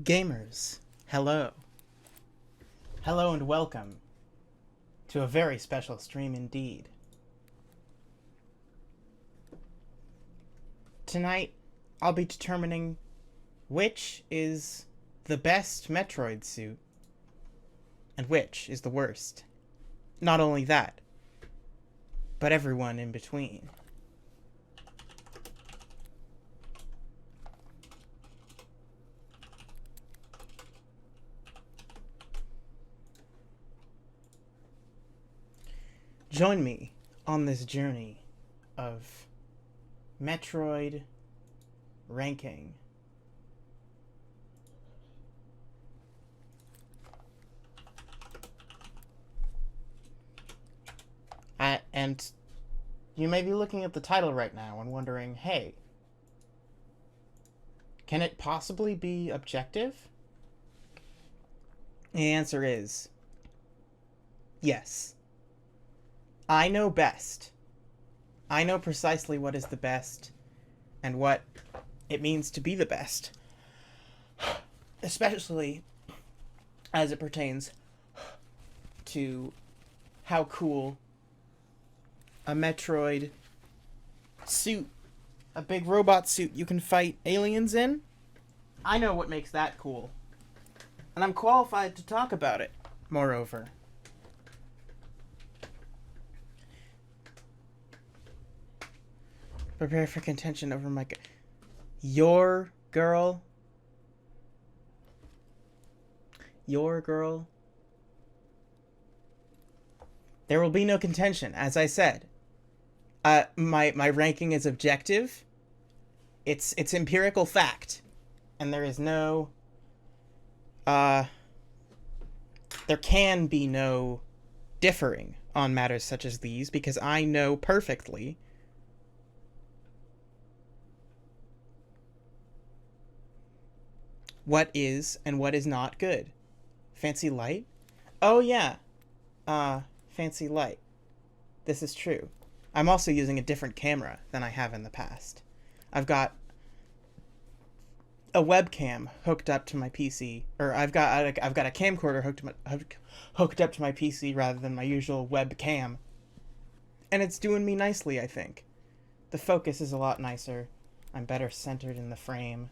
Gamers, hello. Hello and welcome to a very special stream indeed. Tonight, I'll be determining which is the best Metroid suit and which is the worst. Not only that, but everyone in between. Join me on this journey of Metroid ranking. And you may be looking at the title right now and wondering, hey, can it possibly be objective? The answer is yes. I know best. I know precisely what is the best and what it means to be the best. Especially as it pertains to how cool a Metroid suit, a big robot suit you can fight aliens in. I know what makes that cool. And I'm qualified to talk about it, moreover. Prepare for contention over my... Your girl? Your girl? There will be no contention, as I said. My ranking is objective. It's empirical fact. And there is no... there can be no differing on matters such as these, because I know perfectly what is and what is not good. Fancy light? Oh yeah. Fancy light. This is true. I'm also using a different camera than I have in the past. I've got a webcam hooked up to my PC, or I've got a camcorder hooked up to my PC rather than my usual webcam, and it's doing me nicely. I think the focus is a lot nicer. I'm better centered in the frame.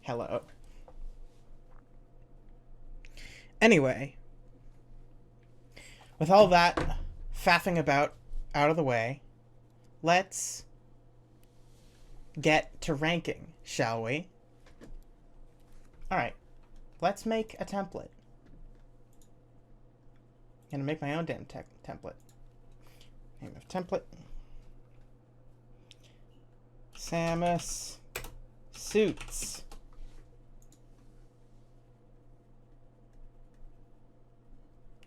Hello. Anyway, with all that faffing about out of the way, let's get to ranking, shall we? Alright, let's make a template. I'm gonna make my own damn template. Name of template. SAMUS Suits.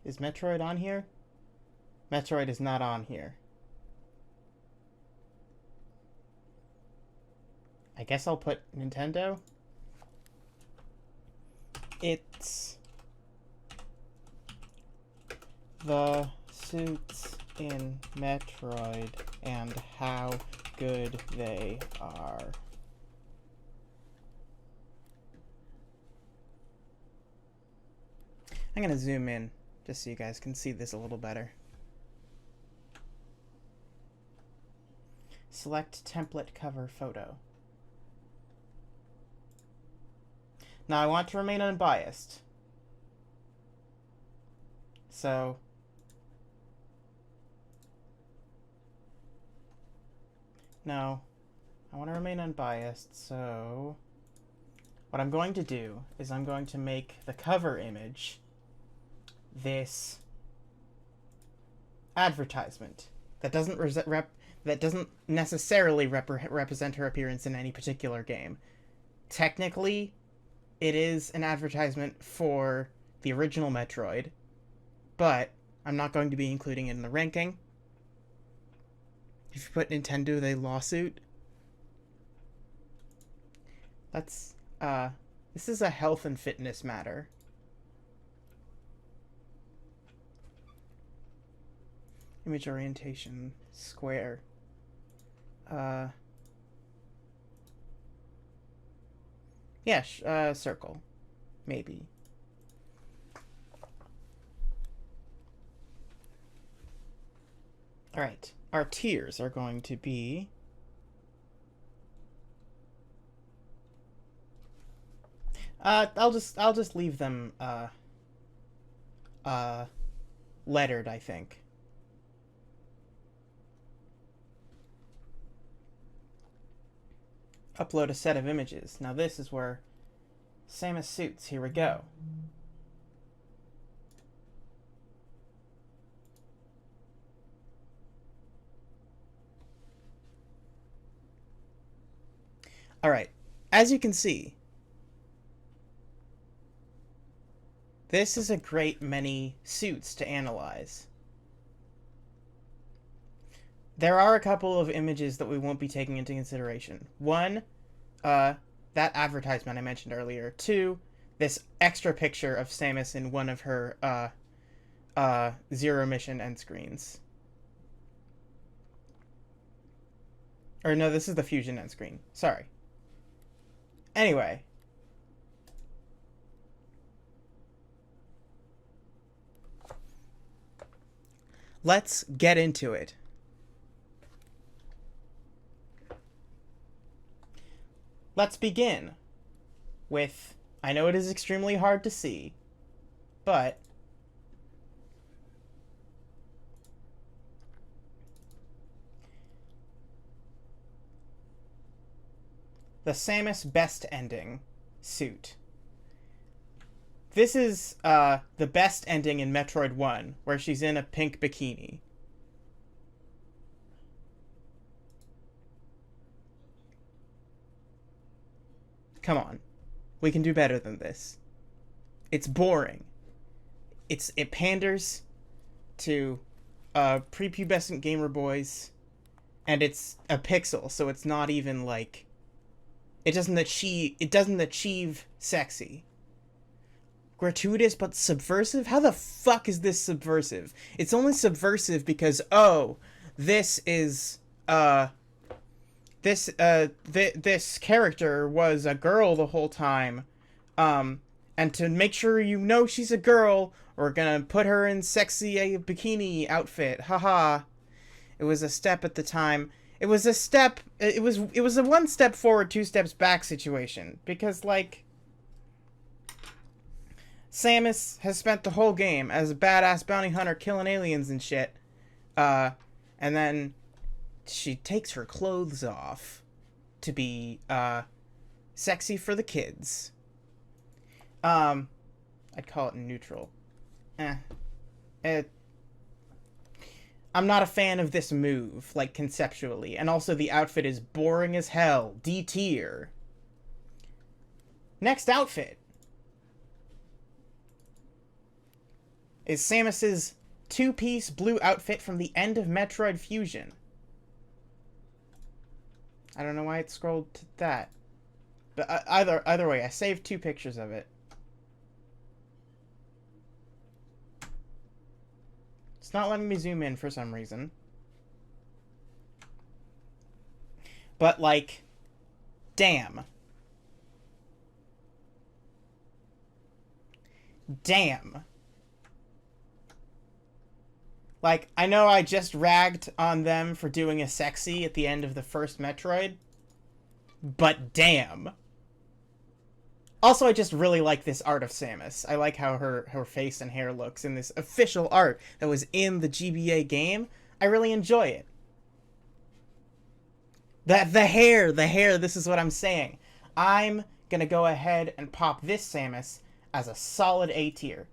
Is Metroid on here? Metroid is not on here. I guess I'll put Nintendo. It's the suits in Metroid and how good they are. I'm gonna zoom in just so you guys can see this a little better. Select template cover photo. Now I want to remain unbiased. So no, I want to remain unbiased. So what I'm going to do is I'm going to make the cover image this advertisement that doesn't necessarily represent her appearance in any particular game. Technically, it is an advertisement for the original Metroid, but I'm not going to be including it in the ranking. If you put Nintendo with a lawsuit, that's this is a health and fitness matter. Image orientation, square. Yeah, circle. maybe. All right, our tiers are going to be I'll just leave them lettered, I think. Upload a set of images. Now this is where SAMUS suits. Here we go. All right. As you can see, this is a great many suits to analyze. There are a couple of images that we won't be taking into consideration. One, that advertisement I mentioned earlier. Two, this extra picture of Samus in one of her zero mission end screens. Or no, this is the Fusion end screen. Sorry. Anyway. Let's get into it. Let's begin with, I know it is extremely hard to see, but the Samus best ending suit. This is the best ending in Metroid 1, where she's in a pink bikini. Come on. We can do better than this. It's boring. It panders to prepubescent gamer boys, and it's a pixel, so it's not even like it doesn't achieve sexy. Gratuitous but subversive? How the fuck is this subversive? It's only subversive because, oh, this is this character was a girl the whole time, and to make sure you know she's a girl, we're gonna put her in sexy bikini outfit. Haha. It was a step at the time. It was a step. It was a one step forward, two steps back situation, because like Samus has spent the whole game as a badass bounty hunter killing aliens and shit, and then she takes her clothes off to be sexy for the kids. I'd call it neutral. I'm not a fan of this move, like, conceptually, and also the outfit is boring as hell. D tier. Next outfit is Samus's two-piece blue outfit from the end of Metroid Fusion. I don't know why it scrolled to that. But either way, I saved two pictures of it. It's not letting me zoom in for some reason. But, like, damn. Damn. Like, I know I just ragged on them for doing a sexy at the end of the first Metroid, but damn. Also, I just really like this art of Samus. I like how her face and hair looks in this official art that was in the GBA game. I really enjoy it. The hair, this is what I'm saying. I'm gonna go ahead and pop this Samus as a solid A tier.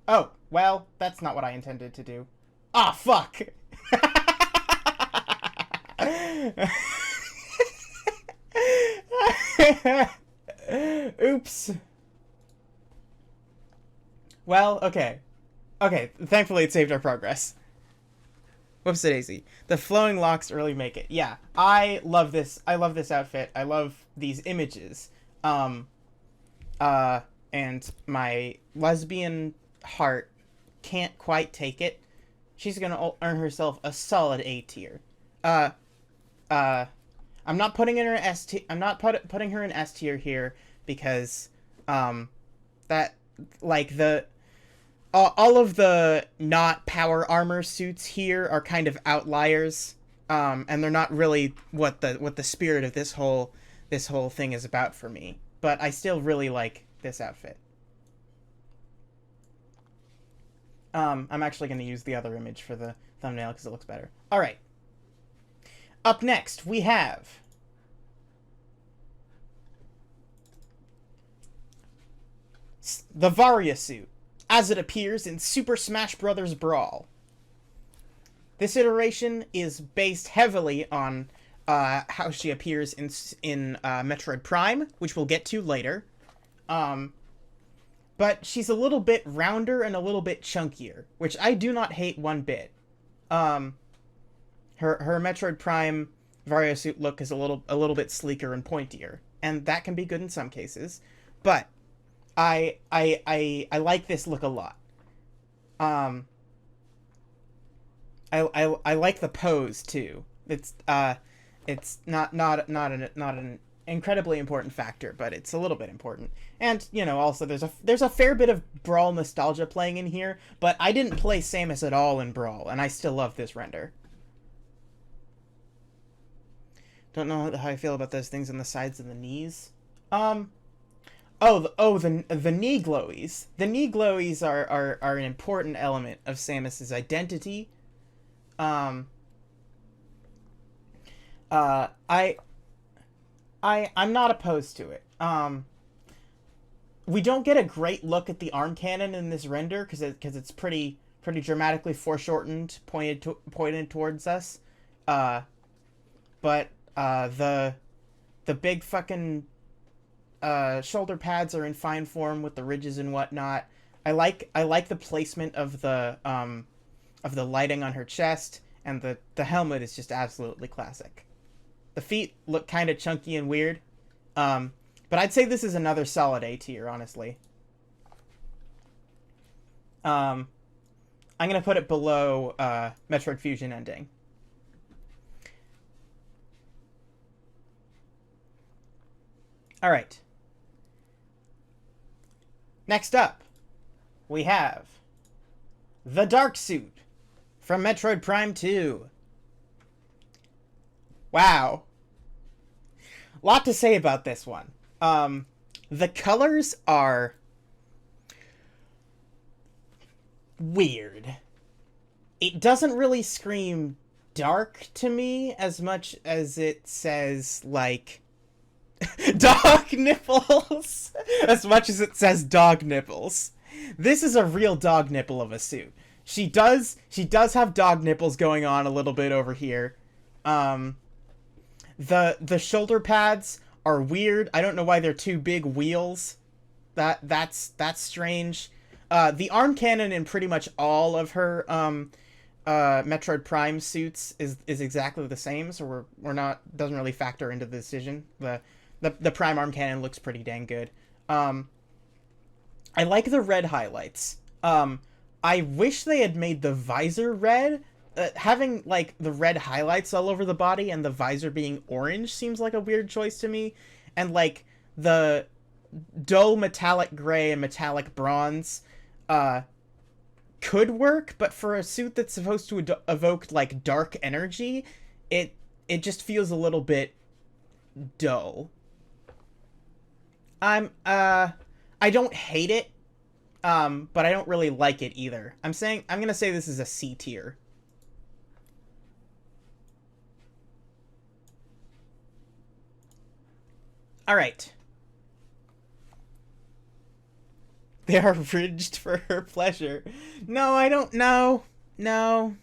Oh, well, that's not what I intended to do. Ah, fuck! Oops. Well, okay. Okay, thankfully it saved our progress. Whoops-a-daisy. The flowing locks really make it. Yeah, I love this. I love this outfit. I love these images. And my lesbian heart can't quite take it. She's gonna earn herself a solid A tier. I'm not putting in her S tier. I'm not putting her in S tier here because, That, like, all of the not power armor suits here are kind of outliers, and they're not really what the spirit of this whole thing is about for me. But I still really like this outfit. I'm actually going to use the other image for the thumbnail because it looks better. All right. Up next, we have the Varia suit, as it appears in Super Smash Bros. Brawl. This iteration is based heavily on how she appears in Metroid Prime, which we'll get to later. But she's a little bit rounder and a little bit chunkier, which I do not hate one bit. Her Metroid Prime Varia suit look is a little bit sleeker and pointier, and that can be good in some cases. But I like this look a lot. I like the pose too. It's not an incredibly important factor, but it's a little bit important. And, you know, also there's a fair bit of Brawl nostalgia playing in here, but I didn't play Samus at all in Brawl, and I still love this render. Don't know how I feel about those things on the sides of the knees. The knee glowies. The knee glowies are an important element of Samus's identity. I'm not opposed to it. We don't get a great look at the arm cannon in this render because it's pretty dramatically foreshortened, pointed towards us. But the big fucking shoulder pads are in fine form with the ridges and whatnot. I like the placement of the lighting on her chest, and the helmet is just absolutely classic. The feet look kind of chunky and weird, but I'd say this is another solid A tier, honestly. I'm gonna put it below Metroid Fusion ending. All right. Next up, we have the Dark Suit from Metroid Prime 2. Wow. Lot to say about this one. The colors are weird. It doesn't really scream dark to me as much as it says, like, dog nipples. As much as it says dog nipples. This is a real dog nipple of a suit. She does have dog nipples going on a little bit over here. The shoulder pads are weird. I don't know why they're two big wheels. That's strange. The arm cannon in pretty much all of her Metroid Prime suits is exactly the same, so we're not, doesn't really factor into the decision. The Prime arm cannon looks pretty dang good. I like the red highlights. I wish they had made the visor red. Having, like, the red highlights all over the body and the visor being orange seems like a weird choice to me. And, like, the dull metallic gray and metallic bronze could work, but for a suit that's supposed to evoke, like, dark energy, it just feels a little bit dull. I don't hate it, but I don't really like it either. I'm gonna say this is a C tier. All right. They are ridged for her pleasure. No, I don't know. No.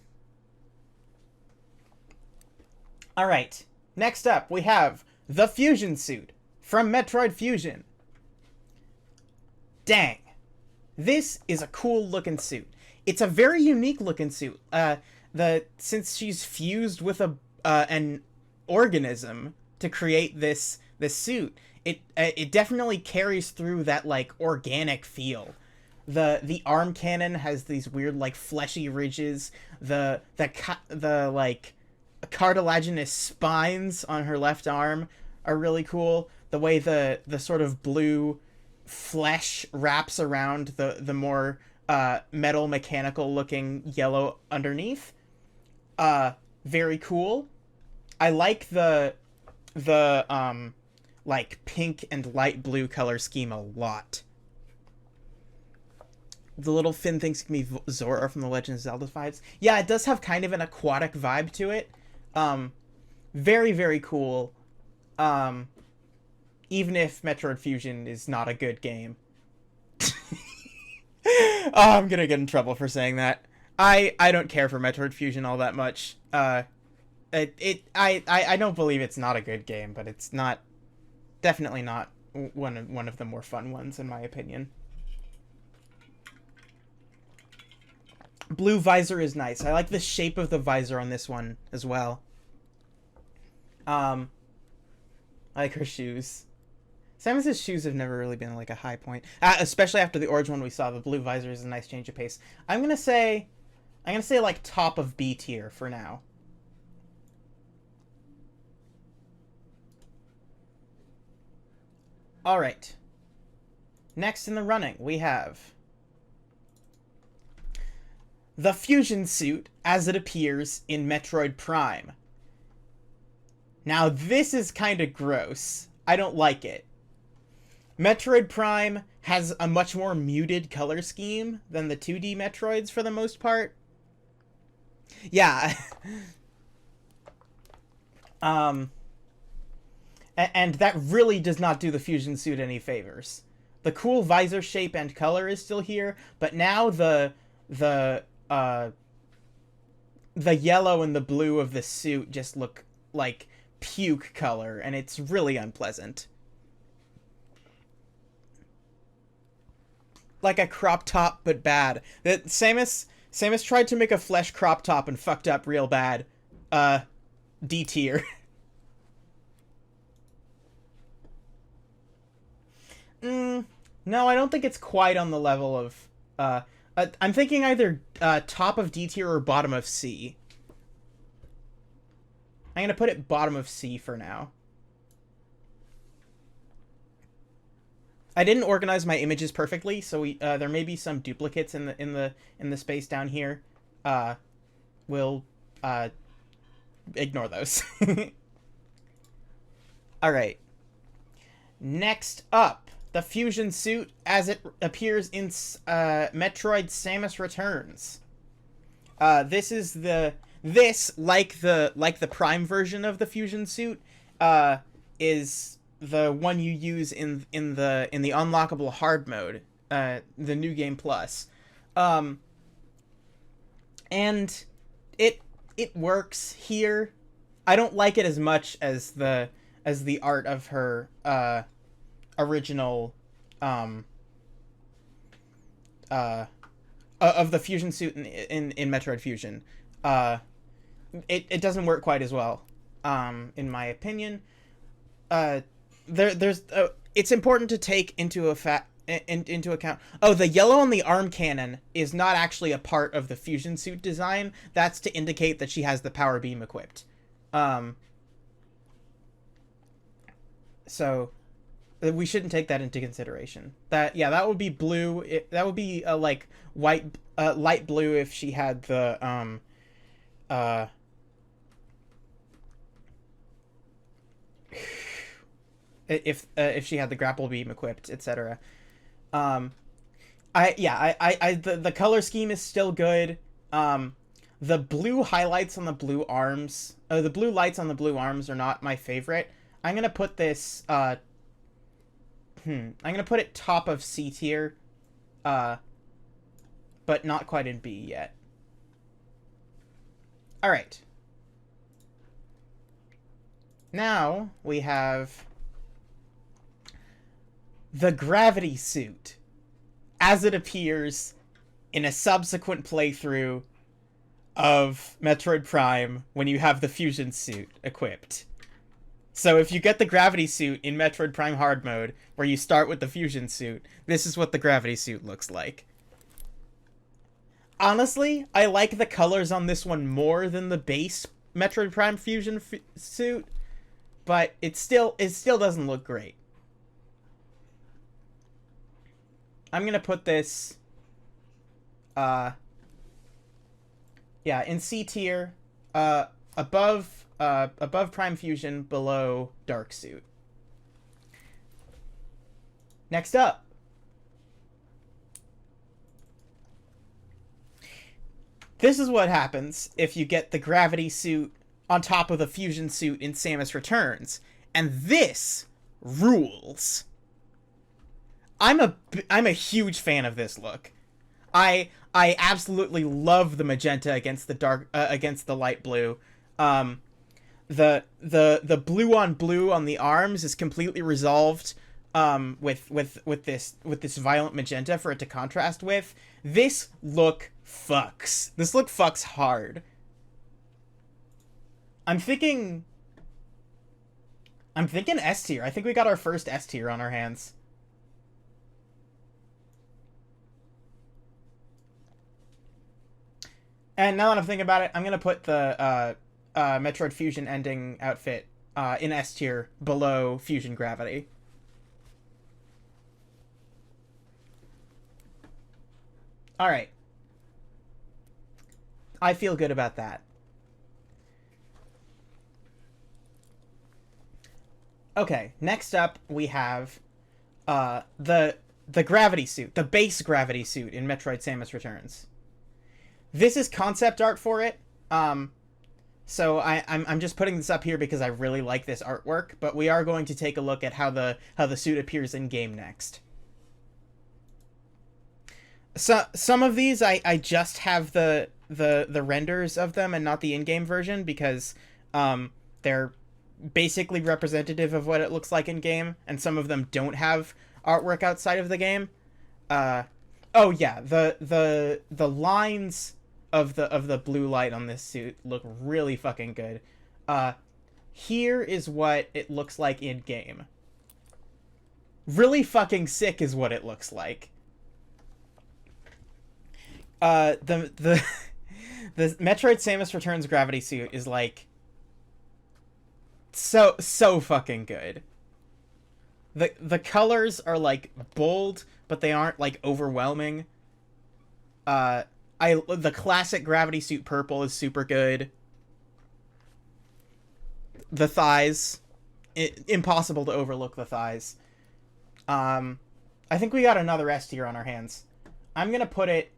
All right. Next up, we have the Fusion Suit from Metroid Fusion. Dang. This is a cool looking suit. It's a very unique looking suit. Since she's fused with an organism to create this suit, it definitely carries through that, like, organic feel. The arm cannon has these weird, like, fleshy ridges. The like cartilaginous spines on her left arm are really cool. The way the sort of blue flesh wraps around the more metal mechanical looking yellow underneath. Very cool. I like the like pink and light blue color scheme a lot. The little fin things can be Zora from the Legend of Zelda vibes. Yeah, it does have kind of an aquatic vibe to it. Very, very cool. Even if Metroid Fusion is not a good game. Oh, I'm gonna get in trouble for saying that. I don't care for Metroid Fusion all that much. I don't believe it's not a good game, but it's not, definitely not one of the more fun ones in my opinion. Blue visor is nice. I like the shape of the visor on this one as well. I like her shoes. Samus's shoes have never really been like a high point, especially after the Orange one we saw. The blue visor is a nice change of pace. I'm gonna say like top of B tier for now. All right. Next in the running, we have the fusion suit as it appears in Metroid Prime. Now, this is kind of gross. I don't like it. Metroid Prime has a much more muted color scheme than the 2D Metroids for the most part. Yeah. And that really does not do the fusion suit any favors. The cool visor shape and color is still here, but now the yellow and the blue of the suit just look like puke color, and it's really unpleasant. Like a crop top, but bad. That Samus tried to make a flesh crop top and fucked up real bad. D tier. No, I don't think it's quite on the level of... I'm thinking either top of D tier or bottom of C. I'm gonna put it bottom of C for now. I didn't organize my images perfectly, so there may be some duplicates in the space down here. We'll ignore those. All right. Next up, the fusion suit as it appears in Metroid Samus Returns. This like the Prime version of the fusion suit is the one you use in the unlockable hard mode, the New Game Plus, and it works here. I don't like it as much as the art of her original of the fusion suit in Metroid Fusion. It doesn't work quite as well, in my opinion. It's important to take into account. Oh, the yellow on the arm cannon is not actually a part of the fusion suit design. That's to indicate that she has the power beam equipped. So we shouldn't take that into consideration. That would be blue. That would be like white, light blue if she had the if she had the grapple beam equipped, etc. The color scheme is still good. The blue highlights on the blue arms, the blue lights on the blue arms are not my favorite. I'm gonna put this. I'm gonna put it top of C tier, but not quite in B yet. All right. Now we have the gravity suit as it appears in a subsequent playthrough of Metroid Prime when you have the fusion suit equipped. So if you get the gravity suit in Metroid Prime hard mode, where you start with the fusion suit, this is what the gravity suit looks like. Honestly, I like the colors on this one more than the base Metroid Prime fusion suit, but it still doesn't look great. I'm gonna put this, uh, yeah, in C tier, above Prime Fusion, below Dark Suit. Next up, this is what happens if you get the Gravity Suit on top of the Fusion Suit in Samus Returns, and this rules. I'm a huge fan of this look. I absolutely love the magenta against the against the light blue. The blue on the arms is completely resolved with this violent magenta for it to contrast with. This look fucks. This look fucks hard. I'm thinking S tier. I think we got our first S tier on our hands. And now that I'm thinking about it, I'm gonna put the Metroid Fusion ending outfit in S tier below Fusion Gravity. All right. I feel good about that. Okay, next up we have the gravity suit, the base gravity suit in Metroid Samus Returns. This is concept art for it. So I'm just putting this up here because I really like this artwork, but we are going to take a look at how the suit appears in game next. So some of these I just have the renders of them and not the in-game version because they're basically representative of what it looks like in game, and some of them don't have artwork outside of the game. Oh yeah, the lines of the blue light on this suit look really fucking good. Here is what it looks like in game. Really fucking sick is what it looks like. The Metroid Samus Returns gravity suit is like so fucking good. The colors are like bold, but they aren't like overwhelming. The classic gravity suit purple is super good. The thighs, impossible to overlook the thighs. I think we got another S tier on our hands. I'm gonna put it.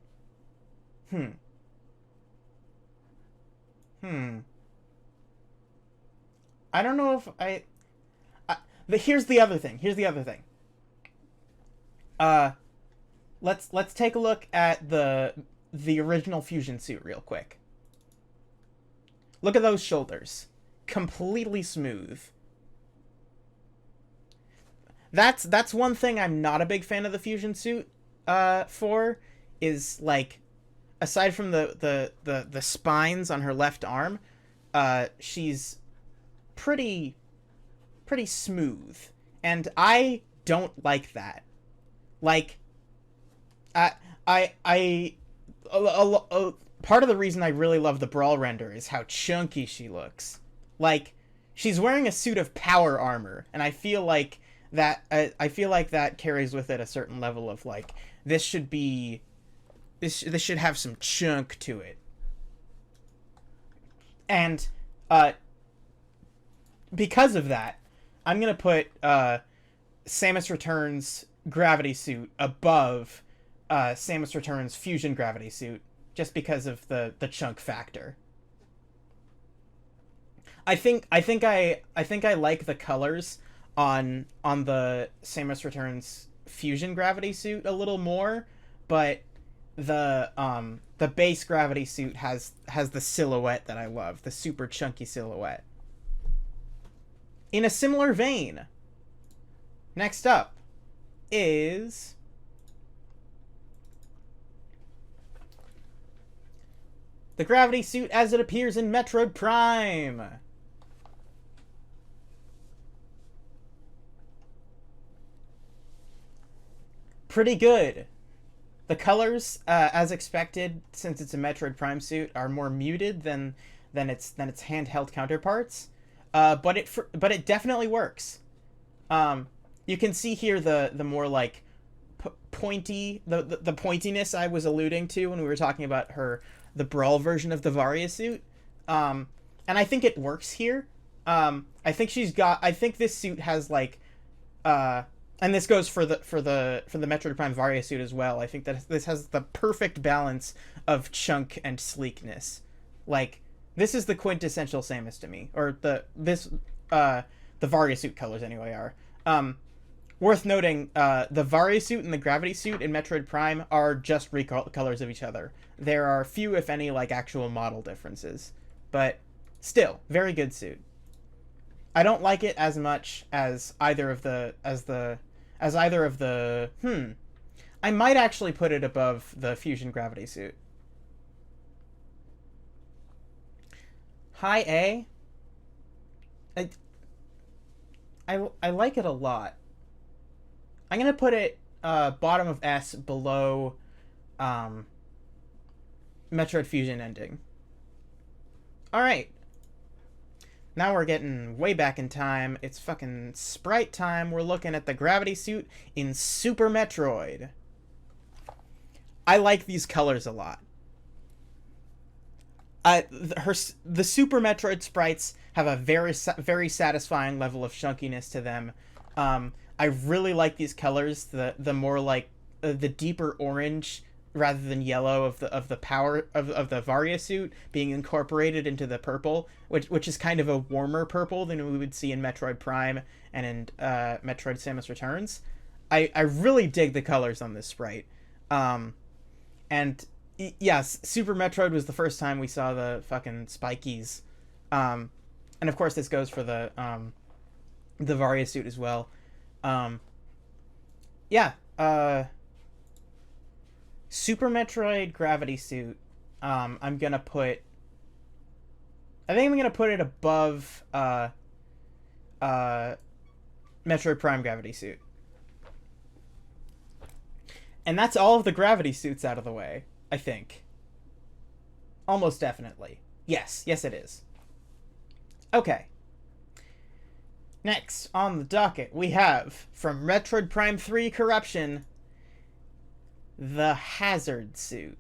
I don't know if here's the other thing. Let's take a look at the original Fusion suit real quick. Look at those shoulders. Completely smooth. That's one thing I'm not a big fan of the Fusion suit for, is like, aside from the spines on her left arm, she's pretty smooth, and I don't like that. Like, part of the reason I really love the Brawl render is how chunky she looks. Like, she's wearing a suit of power armor, and I feel like that carries with it a certain level of like, this should have some chunk to it. And because of that, I'm gonna put Samus Returns gravity suit above Samus Returns Fusion gravity suit, just because of the chunk factor. I think I like the colors on the Samus Returns Fusion gravity suit a little more, but the base gravity suit has the silhouette that I love, the super chunky silhouette. In a similar vein, next up is the gravity suit as it appears in Metroid Prime. Pretty good. The colors, as expected, since it's a Metroid Prime suit, are more muted than its handheld counterparts. But it definitely works. You can see here the more like pointy, the pointiness I was alluding to when we were talking about the Brawl version of the Varia suit. And I think it works here. I think this suit has like, and this goes for the Metroid Prime Varia suit as well. I think that this has the perfect balance of chunk and sleekness. Like, this is the quintessential Samus to me, or the Varia suit colors anyway are. Worth noting, the Varia suit and the Gravity suit in Metroid Prime are just recolors of each other. There are few, if any, like actual model differences, but still, very good suit. I don't like it as much as either of the I might actually put it above the Fusion Gravity suit. High A. I like it a lot. I'm gonna put it bottom of S, below Metroid Fusion ending. Alright. Now we're getting way back in time. It's fucking sprite time. We're looking at the Gravity suit in Super Metroid. I like these colors a lot. The Super Metroid sprites have a very satisfying level of chunkiness to them. I really like these colors. The more like the deeper orange rather than yellow of the power of the Varia suit being incorporated into the purple, which is kind of a warmer purple than we would see in Metroid Prime and in Metroid Samus Returns. I really dig the colors on this sprite. And yes, Super Metroid was the first time we saw the fucking spikies. And of course this goes for the Varia suit as well. Super Metroid Gravity suit. I think I'm gonna put it above Metroid Prime Gravity suit. And that's all of the Gravity suits out of the way, I think. Almost definitely. Yes, it is. Okay. Next on the docket, we have, from Metroid Prime 3 Corruption, the Hazard suit.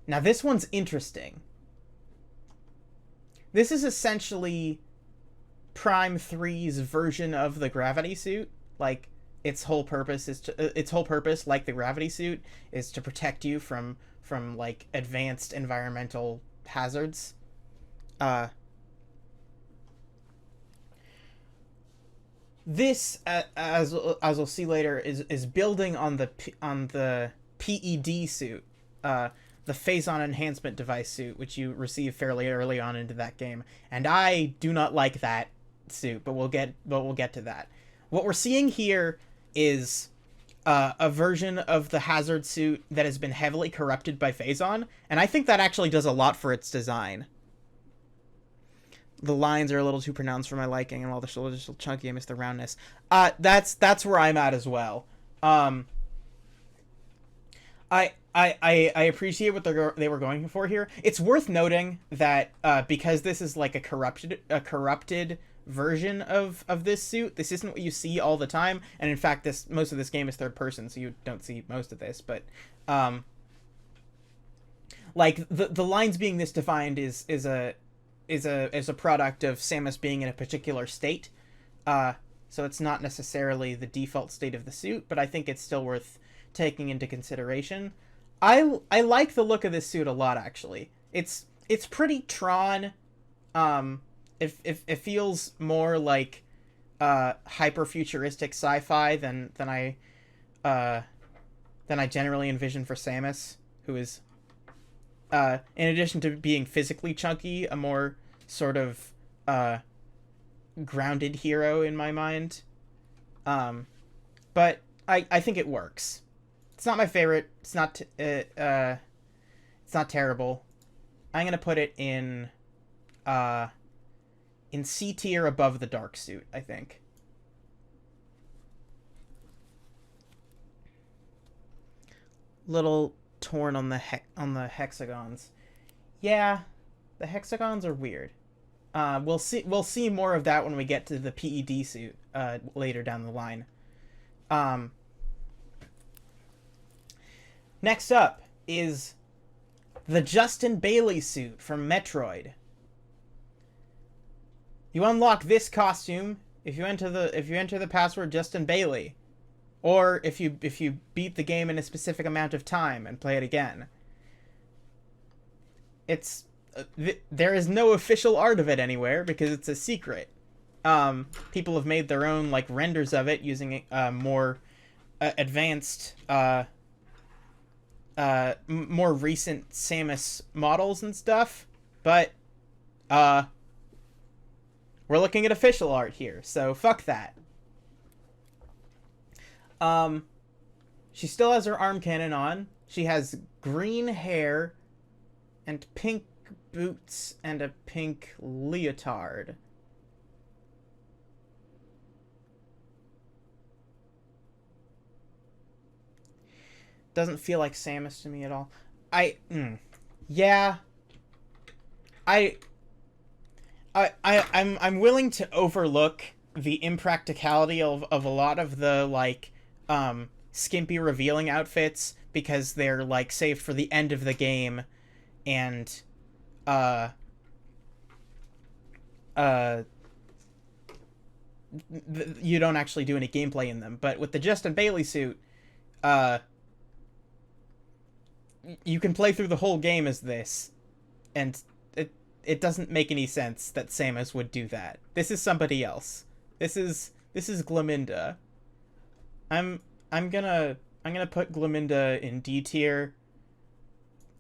Now this one's interesting. This is essentially Prime 3's version of the Gravity suit. Like, its whole purpose, like the Gravity suit, is to protect you from like advanced environmental hazards. This, as we'll see later, is building on the PED suit, the Phazon Enhancement Device suit, which you receive fairly early on into that game, and I do not like that suit, but we'll get to that. What we're seeing here is a version of the Hazard suit that has been heavily corrupted by Phazon, and I think that actually does a lot for its design. The lines are a little too pronounced for my liking, and all the shoulders are chunky. I miss the roundness. That's where I'm at as well. I appreciate what they were going for here. It's worth noting that because this is like a corrupted version of this suit, this isn't what you see all the time, and in fact most of this game is third person, so you don't see most of this, but like the lines being this defined is a product of Samus being in a particular state, so it's not necessarily the default state of the suit, but I think it's still worth taking into consideration. I like the look of this suit a lot, actually. It's pretty Tron. It feels more like hyper futuristic sci-fi than I generally envision for Samus, who is in addition to being physically chunky, a more sort of grounded hero in my mind. But I think it works. It's not my favorite. It's not terrible. I'm gonna put it in C tier above the dark suit, I think. Little torn on the hexagons. Yeah, the hexagons are weird. We'll see more of that when we get to the PED suit later down the line. Um, next up is the Justin Bailey suit from Metroid. You unlock this costume if you enter the password Justin Bailey, or if you beat the game in a specific amount of time and play it again. It's there is no official art of it anywhere because it's a secret. People have made their own like renders of it using more advanced, more recent SAMUS models and stuff, but we're looking at official art here, so fuck that. She still has her arm cannon on. She has green hair and pink boots and a pink leotard. Doesn't feel like Samus to me at all. Yeah. I'm willing to overlook the impracticality of a lot of the like skimpy revealing outfits because they're like saved for the end of the game, and you don't actually do any gameplay in them. But with the Justin Bailey suit, you can play through the whole game as this, and it doesn't make any sense that Samus would do that. This is somebody else. This is Glaminda. I'm gonna put Glaminda in D tier,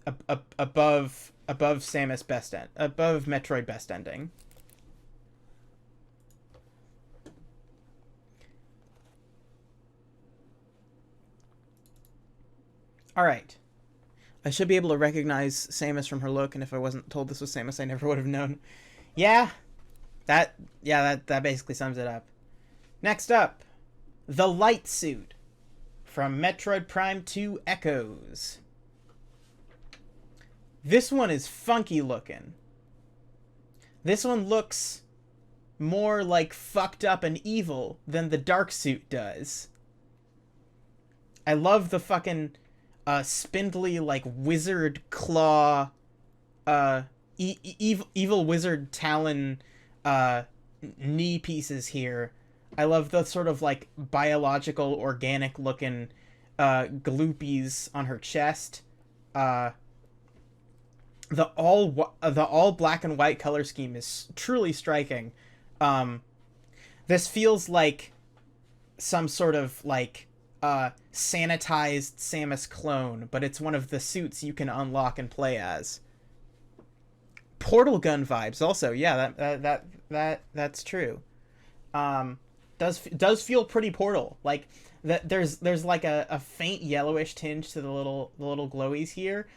above Samus above Metroid best ending. All right. I should be able to recognize Samus from her look, and if I wasn't told this was Samus, I never would have known. Yeah, that basically sums it up. Next up, the light suit from Metroid Prime 2 Echoes. This one is funky looking. This one looks more like fucked up and evil than the dark suit does. I love the fucking spindly like wizard claw, evil wizard talon knee pieces here. I love the sort of like biological organic looking gloopies on her chest. The all black and white color scheme is truly striking. This feels like some sort of like sanitized Samus clone, but it's one of the suits you can unlock and play as. Portal gun vibes also. Yeah, that's true. Does feel pretty Portal. Like that there's like a faint yellowish tinge to the little glowies here,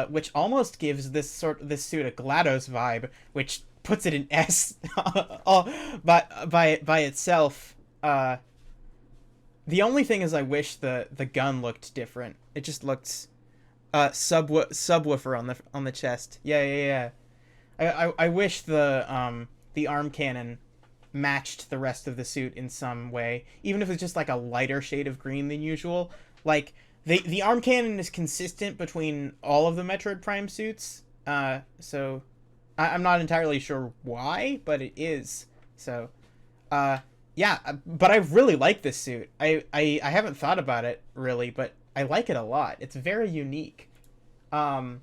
which almost gives this suit a GLaDOS vibe, which puts it in S by itself. The only thing is I wish the gun looked different. It just looked subwoofer on the chest. Yeah. I wish the arm cannon matched the rest of the suit in some way, even if it's just like a lighter shade of green than usual. Like the arm cannon is consistent between all of the Metroid Prime suits. So I'm not entirely sure why, but it is. So yeah, but I really like this suit. I haven't thought about it really, but I like it a lot. It's very unique. Yeah, I'm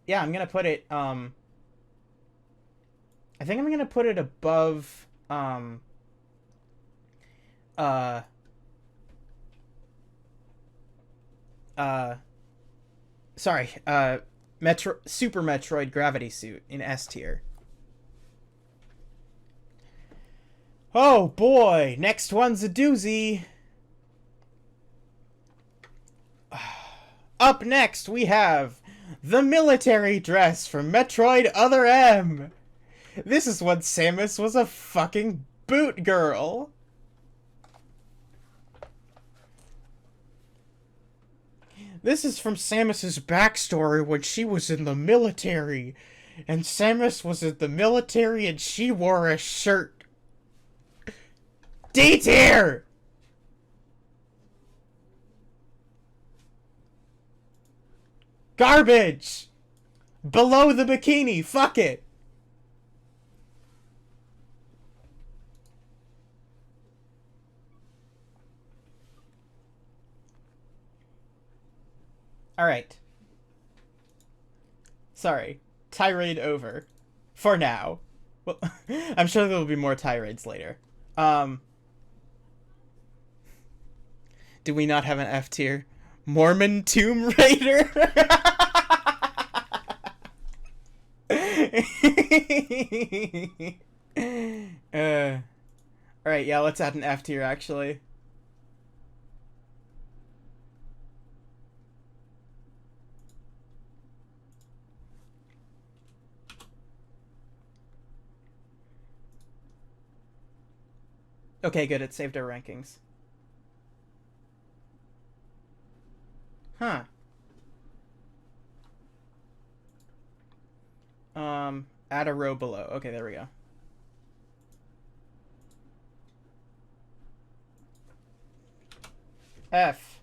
gonna put it. I think I'm gonna put it above. Sorry. Super Metroid Gravity Suit in S tier. Oh boy, next one's a doozy. Up next we have the military dress from Metroid Other M. This is when Samus was a fucking boot girl. This is from Samus's backstory when she was in the military. And Samus was in the military and she wore a shirt. D tier! Garbage! Below the bikini. Fuck it. Alright. Sorry. Tirade over. For now. Well, I'm sure there will be more tirades later. Do we not have an F tier? Mormon Tomb Raider? Alright, yeah, let's add an F tier, actually. Okay, good, it saved our rankings. Huh. Add a row below. Okay, there we go. F.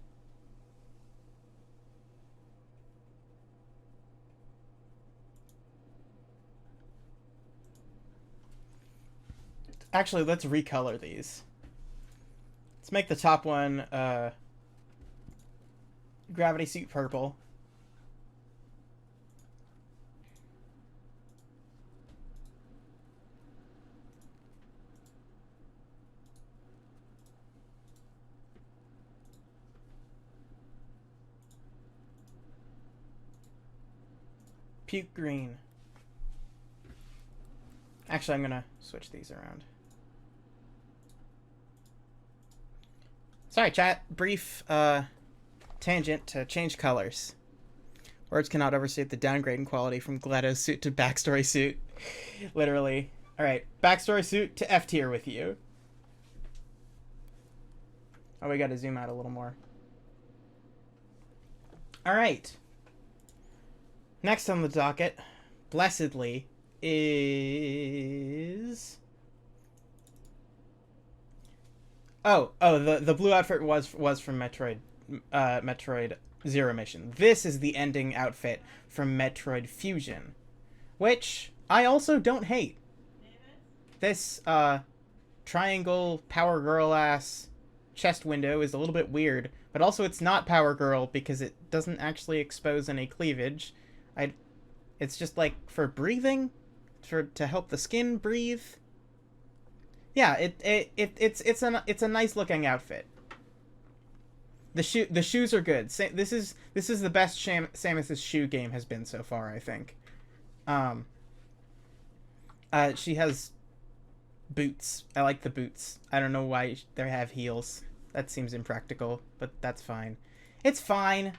Actually, let's recolor these. Let's make the top one, gravity suit purple. Puke green. Actually, I'm gonna switch these around. Sorry, chat. Brief tangent to change colors. Words cannot overstate the downgrade in quality from GLaDOS suit to backstory suit. Literally. Alright, backstory suit to F tier with you. Oh, we gotta zoom out a little more. Alright. Next on the docket, blessedly, is... the blue outfit was from Metroid Zero Mission. This is the ending outfit from Metroid Fusion, which I also don't hate. This triangle Power Girl ass chest window is a little bit weird, but also it's not Power Girl because it doesn't actually expose any cleavage. It's just like for breathing, to help the skin breathe. Yeah, it's a nice looking outfit. The shoes are good. This is the best Samus's shoe game has been so far, I think. She has boots. I like the boots. I don't know why they have heels. That seems impractical, but that's fine. It's fine.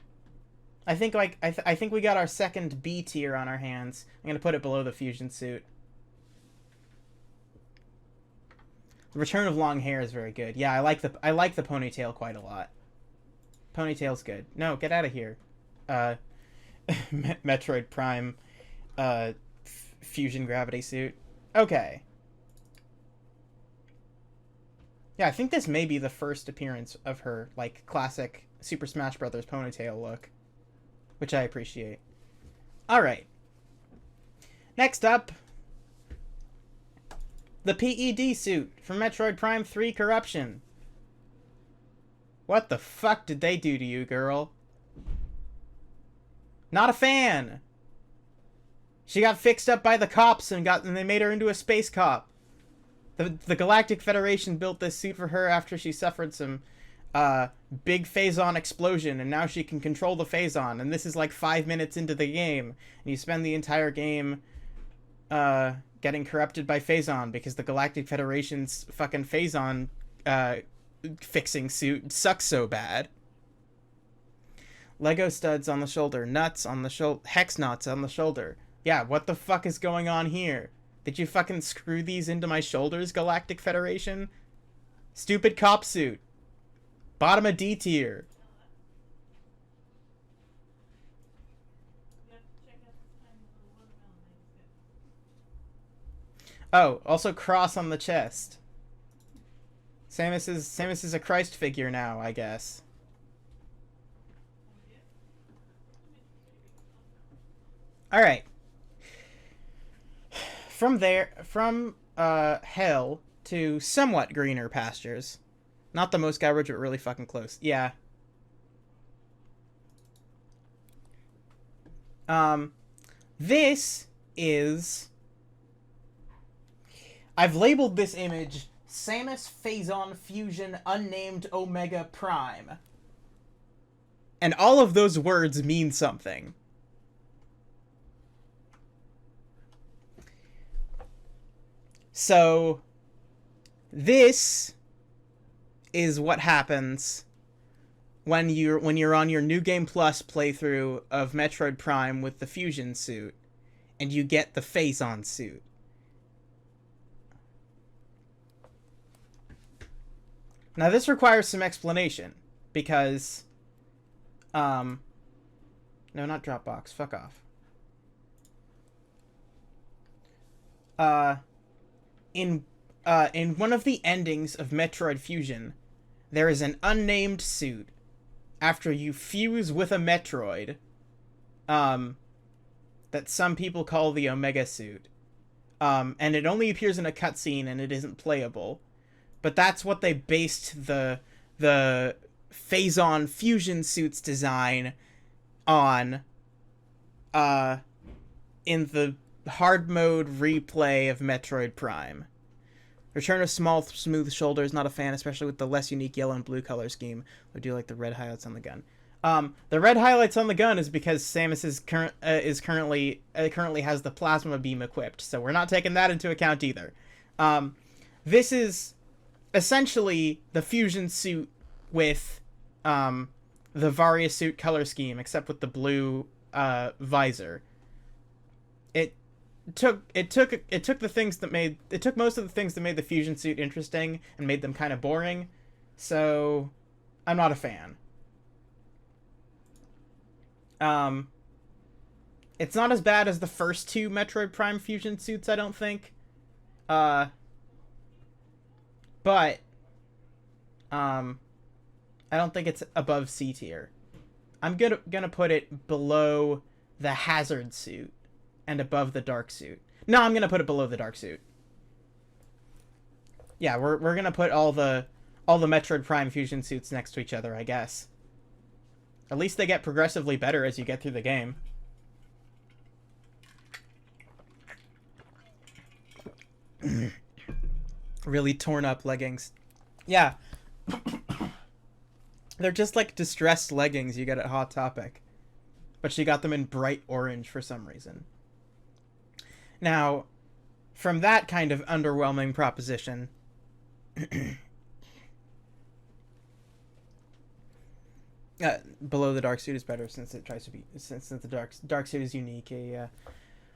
I think I think we got our second B tier on our hands. I'm gonna put it below the fusion suit. The return of long hair is very good. Yeah, I like the ponytail quite a lot. Ponytail's good. No, get out of here. Metroid Prime fusion gravity suit. Okay. Yeah, I think this may be the first appearance of her like classic Super Smash Bros. Ponytail look, which I appreciate. All right. Next up, the PED suit from Metroid Prime 3 Corruption. What the fuck did they do to you, girl? Not a fan. She got fixed up by the cops and they made her into a space cop. The Galactic Federation built this suit for her after she suffered some big phazon explosion, and now she can control the phazon. And this is like 5 minutes into the game, and you spend the entire game getting corrupted by phazon because the Galactic Federation's fucking phazon fixing suit sucks so bad. Lego studs on the shoulder, nuts on the shoulder, hex knots on the shoulder. Yeah, what the fuck is going on here? Did you fucking screw these into my shoulders, Galactic Federation? Stupid cop suit. Bottom of D tier. Oh, also cross on the chest. Samus is a Christ figure now, I guess. Alright. From hell to somewhat greener pastures. Not the most garbage, but really fucking close. Yeah. This is... I've labeled this image SAMUS Phazon Fusion Unnamed Omega Prime. And all of those words mean something. So, this is what happens when you're on your New Game Plus playthrough of Metroid Prime with the Fusion suit, and you get the Phazon suit. Now this requires some explanation, because, no, not Dropbox, fuck off. In one of the endings of Metroid Fusion, there is an unnamed suit after you fuse with a Metroid, that some people call the Omega suit. And it only appears in a cutscene and it isn't playable. But that's what they based the Phazon Fusion suit's design on, in the hard mode replay of Metroid Prime. Return of small, smooth shoulders. Not a fan, especially with the less unique yellow and blue color scheme. I do like the red highlights on the gun. The red highlights on the gun is because Samus currently has the plasma beam equipped, so we're not taking that into account either. This is essentially the Fusion suit with the Varia suit color scheme, except with the blue visor. It took most of the things that made the Fusion suit interesting and made them kind of boring, so I'm not a fan. It's not as bad as the first two Metroid Prime Fusion suits, I don't think. But I don't think it's above C tier. I'm gonna put it below the Hazard suit and above the Dark suit. No, I'm gonna put it below the Dark suit. Yeah, we're gonna put all the Metroid Prime Fusion suits next to each other, I guess. At least they get progressively better as you get through the game. Really torn up leggings. Yeah. They're just like distressed leggings you get at Hot Topic. But she got them in bright orange for some reason. Now, from that kind of underwhelming proposition... below the Dark suit is better since it tries to be... Since the dark suit is unique.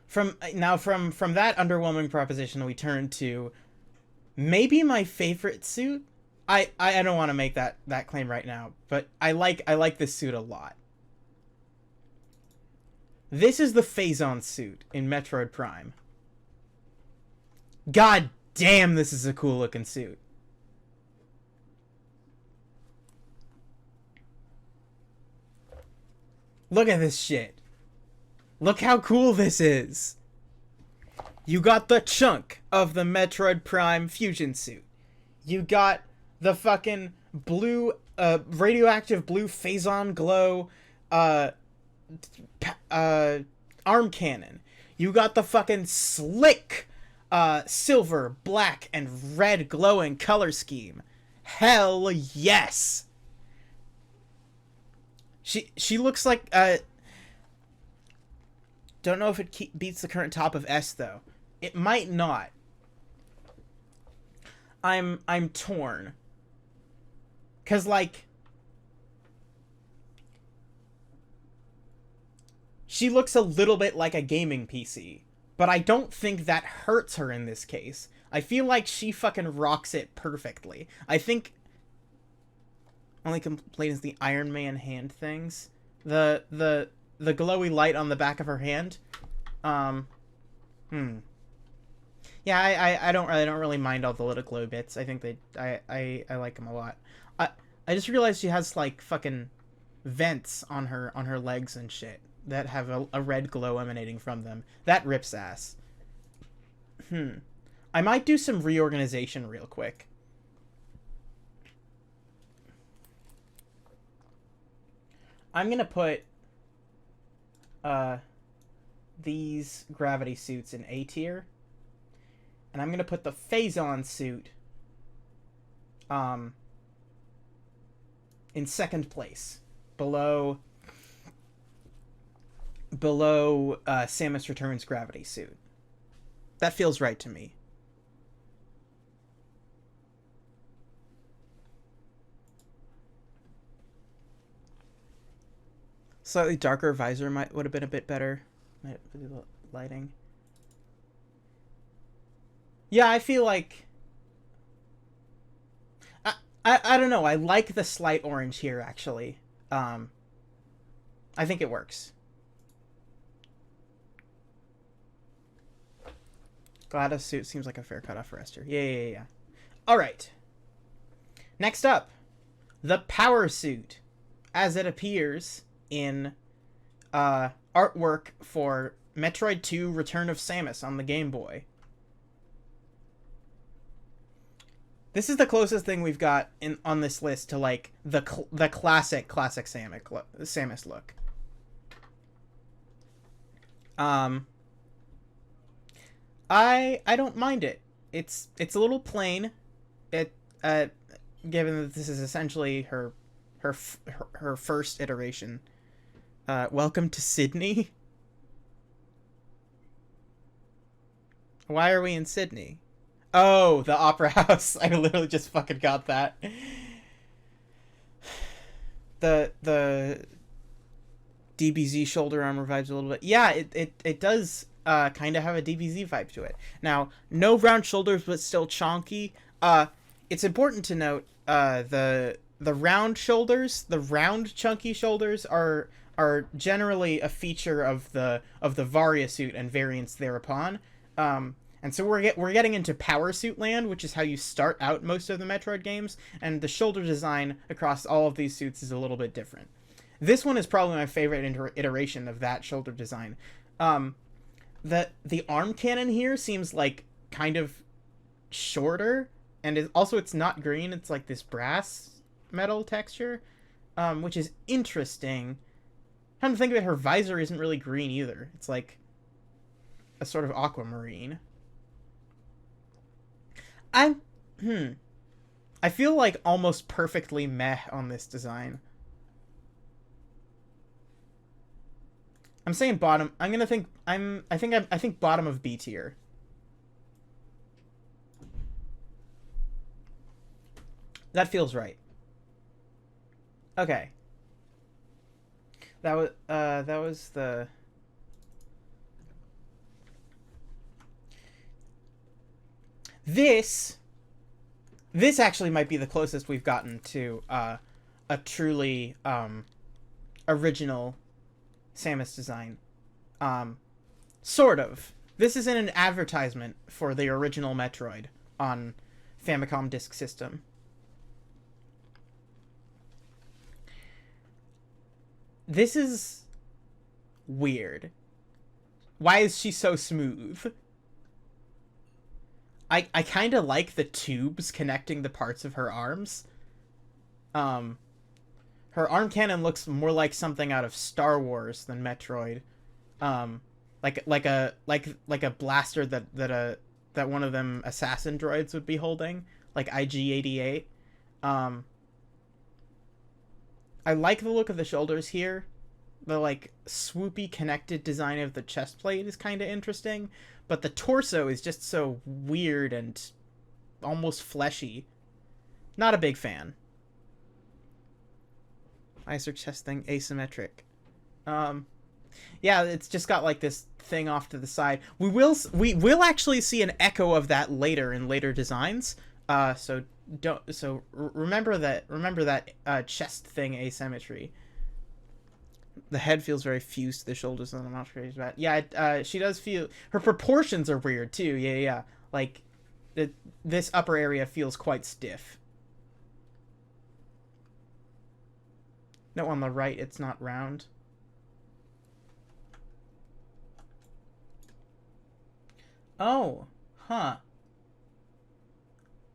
From that underwhelming proposition, we turn to... maybe my favorite suit? I don't want to make that claim right now, but I like this suit a lot. This is the Phazon suit in Metroid Prime. God damn, this is a cool looking suit. Look at this shit. Look how cool this is. You got the chunk of the Metroid Prime Fusion suit. You got the fucking blue, radioactive blue Phazon glow, arm cannon. You got the fucking slick, silver, black, and red glowing color scheme. Hell yes! She looks like, don't know if it beats the current top of S, though. It might not. I'm torn. 'Cause, like... she looks a little bit like a gaming PC. But I don't think that hurts her in this case. I feel like she fucking rocks it perfectly. I think... only complaint is the Iron Man hand things. The glowy light on the back of her hand. Yeah, I don't really mind all the little glow bits. I think I like them a lot. I just realized she has like fucking vents on her legs and shit. that have a red glow emanating from them. That rips ass. I might do some reorganization real quick. I'm gonna put these gravity suits in A tier, and I'm gonna put the Phazon suit in second place, below Samus Returns gravity suit. That feels right to me. Slightly darker visor would have been a bit better. Lighting. Yeah, I feel like I don't know. I like the slight orange here actually. I think it works. GLaDOS suit seems like a fair cutoff for Esther. Yeah. All right. Next up, the power suit, as it appears in artwork for Metroid 2: Return of Samus on the Game Boy. This is the closest thing we've got on this list to like the classic Samus look. I don't mind it. It's a little plain. It given that this is essentially her first iteration. Welcome to Sydney. Why are we in Sydney? Oh, the Opera House. I literally just fucking got that. The DBZ shoulder armor vibes a little bit. Yeah, it does kind of have a DBZ vibe to it. Now, no round shoulders, but still chonky. It's important to note the round shoulders, the round chunky shoulders are generally a feature of the Varia suit and variants thereupon. And so we're getting into power suit land, which is how you start out most of the Metroid games, and the shoulder design across all of these suits is a little bit different. This one is probably my favorite iteration of that shoulder design. The arm cannon here seems like kind of shorter, and it's not green, it's like this brass metal texture, which is interesting. Come to think of it, her visor isn't really green either. It's like a sort of aquamarine. I feel like almost perfectly meh on this design. I'm saying bottom. I think bottom of B tier. That feels right. Okay. That was the This actually might be the closest we've gotten to a truly original Samus design. Sort of. This isn't an advertisement for the original Metroid on Famicom Disk System. This is weird. Why is she so smooth? I kind of like the tubes connecting the parts of her arms. Her arm cannon looks more like something out of Star Wars than Metroid. Like a blaster that one of them assassin droids would be holding, like IG-88. I like the look of the shoulders here. The like swoopy connected design of the chest plate is kind of interesting, but the torso is just so weird and almost fleshy. Not a big fan. Icer chest thing asymmetric. Yeah, it's just got like this thing off to the side. We will actually see an echo of that later in later designs. So remember that chest thing asymmetry. The head feels very fused to the shoulders, and I'm not crazy about. Yeah, she does feel her proportions are weird too. Yeah. Like this upper area feels quite stiff. No, on the right it's not round. Oh, huh.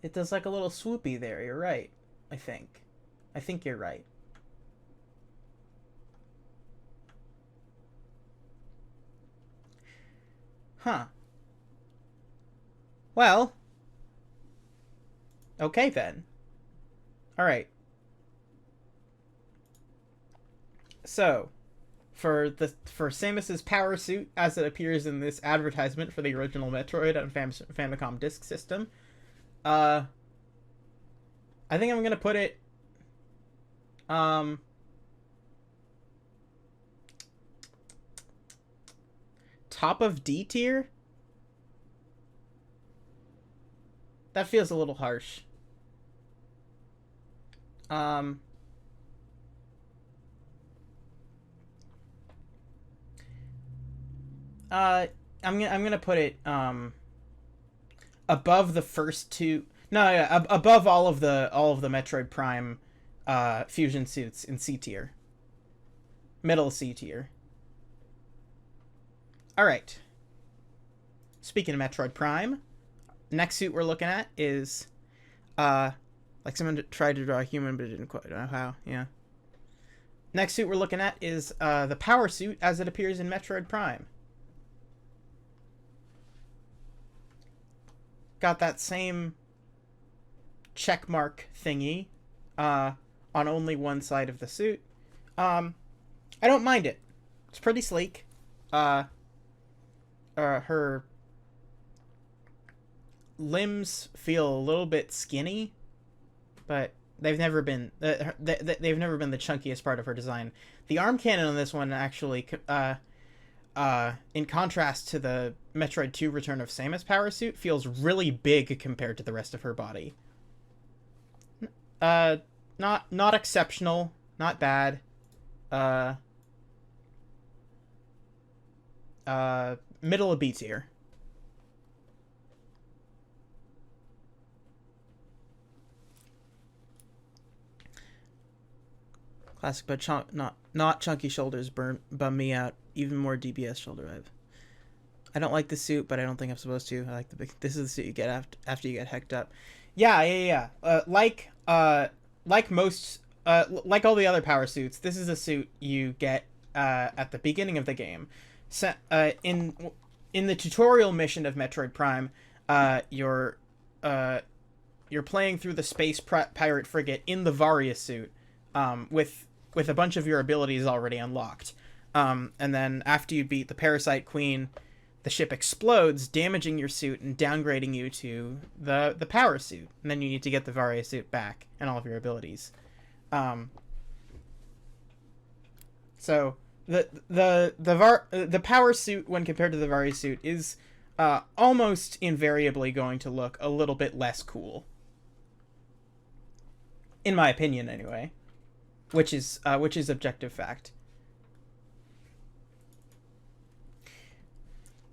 It does like a little swoopy there. You're right. I think. I think you're right. Huh. Well. Okay then. All right. So, for Samus's power suit as it appears in this advertisement for the original Metroid on Famicom Disk System, uh, I think I'm gonna put it, um, top of D tier. That feels a little harsh. Um, uh, I'm gonna put it above the first two. No, yeah, above all of the Metroid Prime fusion suits in C tier, middle C tier. All right. Speaking of Metroid Prime, next suit we're looking at is like someone tried to draw a human but didn't quite know how. Yeah. Next suit we're looking at is the power suit as it appears in Metroid Prime. Got that same check mark thingy on only one side of the suit. I don't mind it. It's pretty sleek. Her limbs feel a little bit skinny, but they've never been they've never been the chunkiest part of her design. The arm cannon on this one actually, in contrast to the Metroid 2 Return of Samus power suit, feels really big compared to the rest of her body. Not exceptional, not bad. Middle of B tier. Classic, but not chunky shoulders bum me out. Even more DBS shoulder vibe. I don't like the suit, but I don't think I'm supposed to. I like the big. This is the suit you get after you get hecked up. Yeah. Like most, like all the other power suits, this is a suit you get at the beginning of the game. So, in the tutorial mission of Metroid Prime, you're playing through the space pirate frigate in the Varia suit, with a bunch of your abilities already unlocked. And then after you beat the Parasite Queen, the ship explodes, damaging your suit and downgrading you to the power suit. And then you need to get the Varia suit back and all of your abilities. So the power suit, when compared to the Varia suit, is almost invariably going to look a little bit less cool, in my opinion, anyway. Which is objective fact.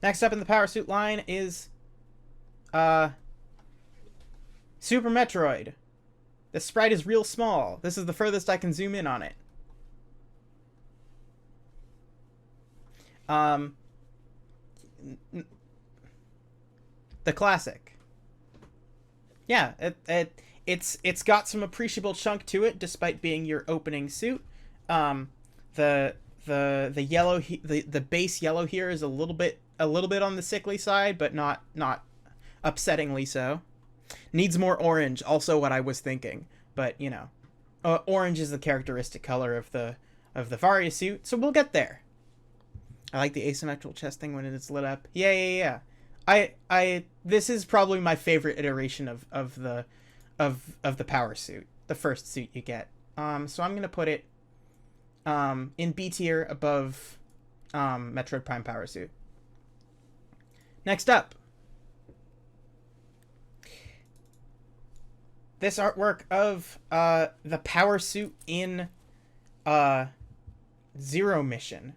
Next up in the power suit line is Super Metroid. The sprite is real small. This is the furthest I can zoom in on it. The classic. Yeah, it's got some appreciable chunk to it, despite being your opening suit. The yellow, the base yellow here is a little bit on the sickly side, but not upsettingly so. Needs more orange. Also, what I was thinking, but you know, orange is the characteristic color of the Varia suit, so we'll get there. I like the asymmetrical chest thing when it's lit up. Yeah. This is probably my favorite iteration of the power suit, the first suit you get. So I'm gonna put it in B tier above Metroid Prime power suit. Next up, this artwork of the power suit in Zero Mission.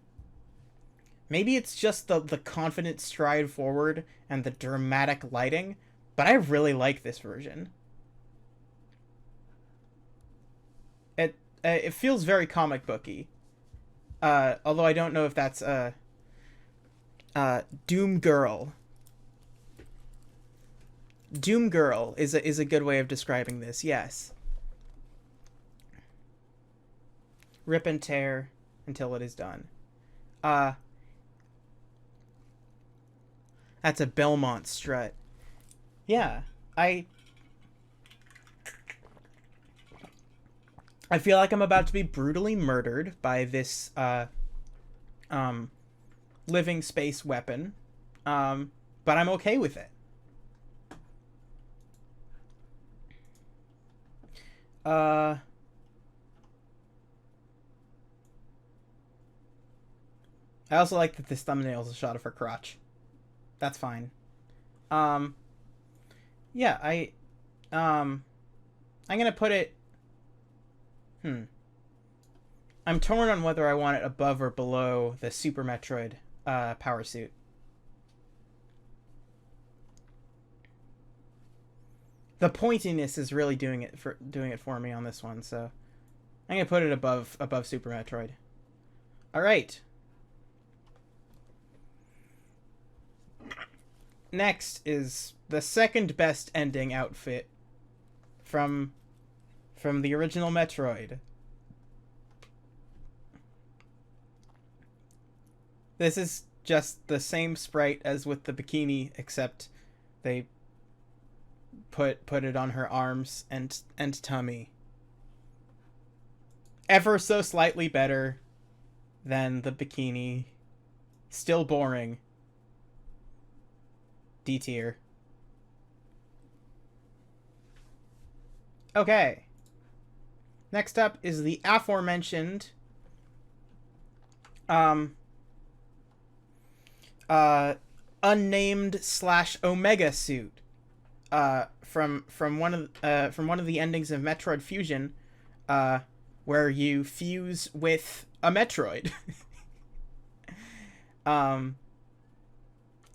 Maybe it's just the confident stride forward and the dramatic lighting, but I really like this version. It feels very comic booky, although I don't know if that's Doom Girl. Doom Girl is a good way of describing this. Yes. Rip and tear until it is done. That's a Belmont strut. Yeah, I feel like I'm about to be brutally murdered by this living space weapon, but I'm okay with it. I also like that this thumbnail is a shot of her crotch. That's fine. Yeah, I'm gonna put it. I'm torn on whether I want it above or below the Super Metroid power suit. The pointiness is really doing it for me on this one, so I'm gonna put it above Super Metroid. All right. Next is the second best ending outfit from the original Metroid. This is just the same sprite as with the bikini, except they put it on her arms and tummy. Ever so slightly better than the bikini. Still boring. D tier. Okay. Next up is the aforementioned unnamed / Omega suit from one of the endings of Metroid Fusion, where you fuse with a Metroid.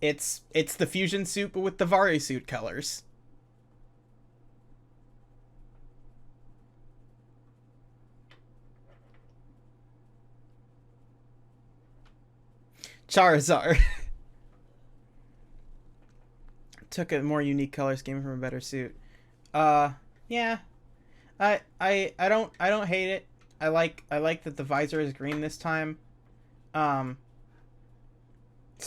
It's the fusion suit, but with the Vario suit colors. Charizard. Took a more unique color scheme from a better suit. Yeah. I don't hate it. I like that the visor is green this time. So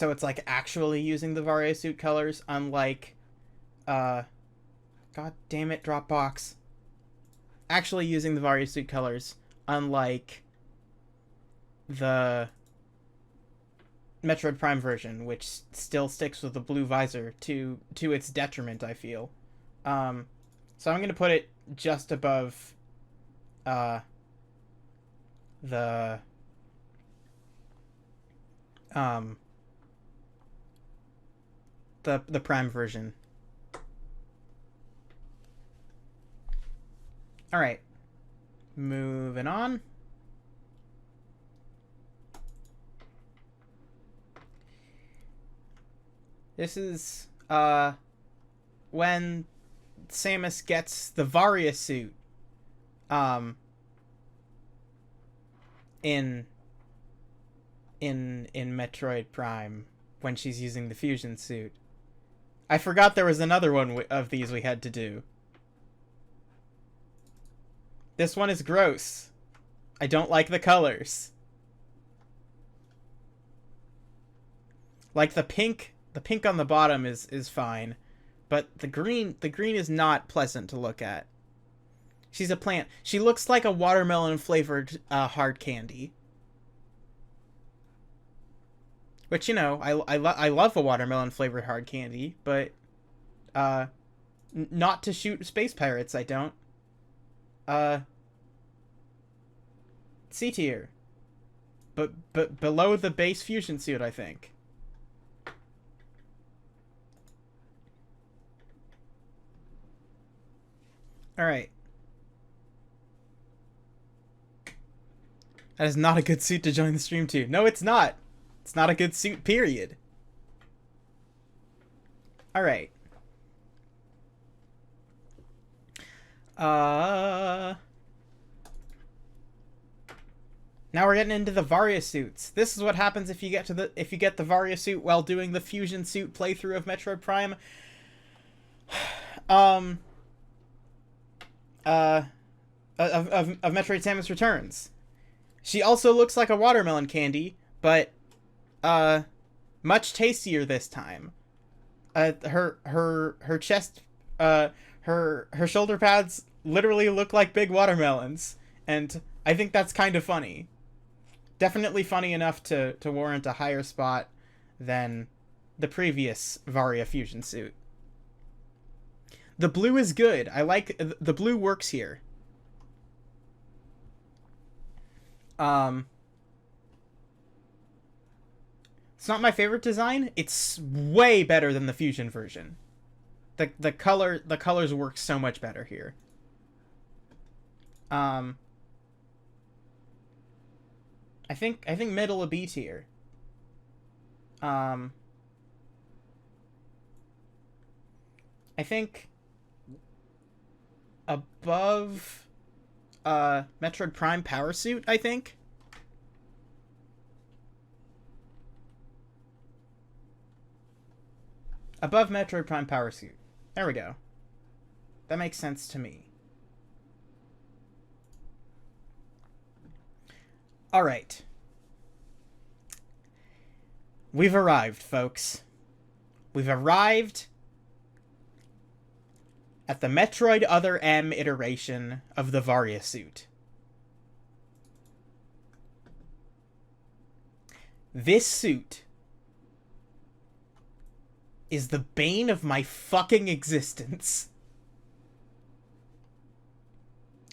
it's like actually using the Vario suit colors, unlike god damn it, Dropbox. Actually using the Vario suit colors, unlike the Metroid Prime version, which still sticks with the blue visor to its detriment, I feel. So I'm gonna put it just above the Prime version. All right, moving on. This is when Samus gets the Varia suit in Metroid Prime, when she's using the fusion suit. I forgot there was another one of these we had to do. This one is gross. I don't like the colors. Like the pink on the bottom is fine, but the green is not pleasant to look at. She's a plant. She looks like a watermelon flavored hard candy. Which, you know, I love a watermelon flavored hard candy, but not to shoot space pirates, I don't. C tier. But below the base fusion suit, I think. All right. That is not a good suit to join the stream to. No, it's not. It's not a good suit, period. All right. Now we're getting into the Varia suits. This is what happens if you get the Varia suit while doing the fusion suit playthrough of Metroid Prime. um, uh, of Metroid Samus Returns. She also looks like a watermelon candy, but, much tastier this time. Her chest, her shoulder pads literally look like big watermelons, and I think that's kind of funny. Definitely funny enough to warrant a higher spot than the previous Varia fusion suit. The blue is good. I like the blue works here. It's not my favorite design. It's way better than the fusion version. The colors work so much better here. I think middle of B tier. I think above Metroid Prime Power Suit, I think. Above Metroid Prime Power Suit. There we go. That makes sense to me. Alright. We've arrived, folks. We've arrived at the Metroid Other M iteration of the Varia suit. This suit is the bane of my fucking existence.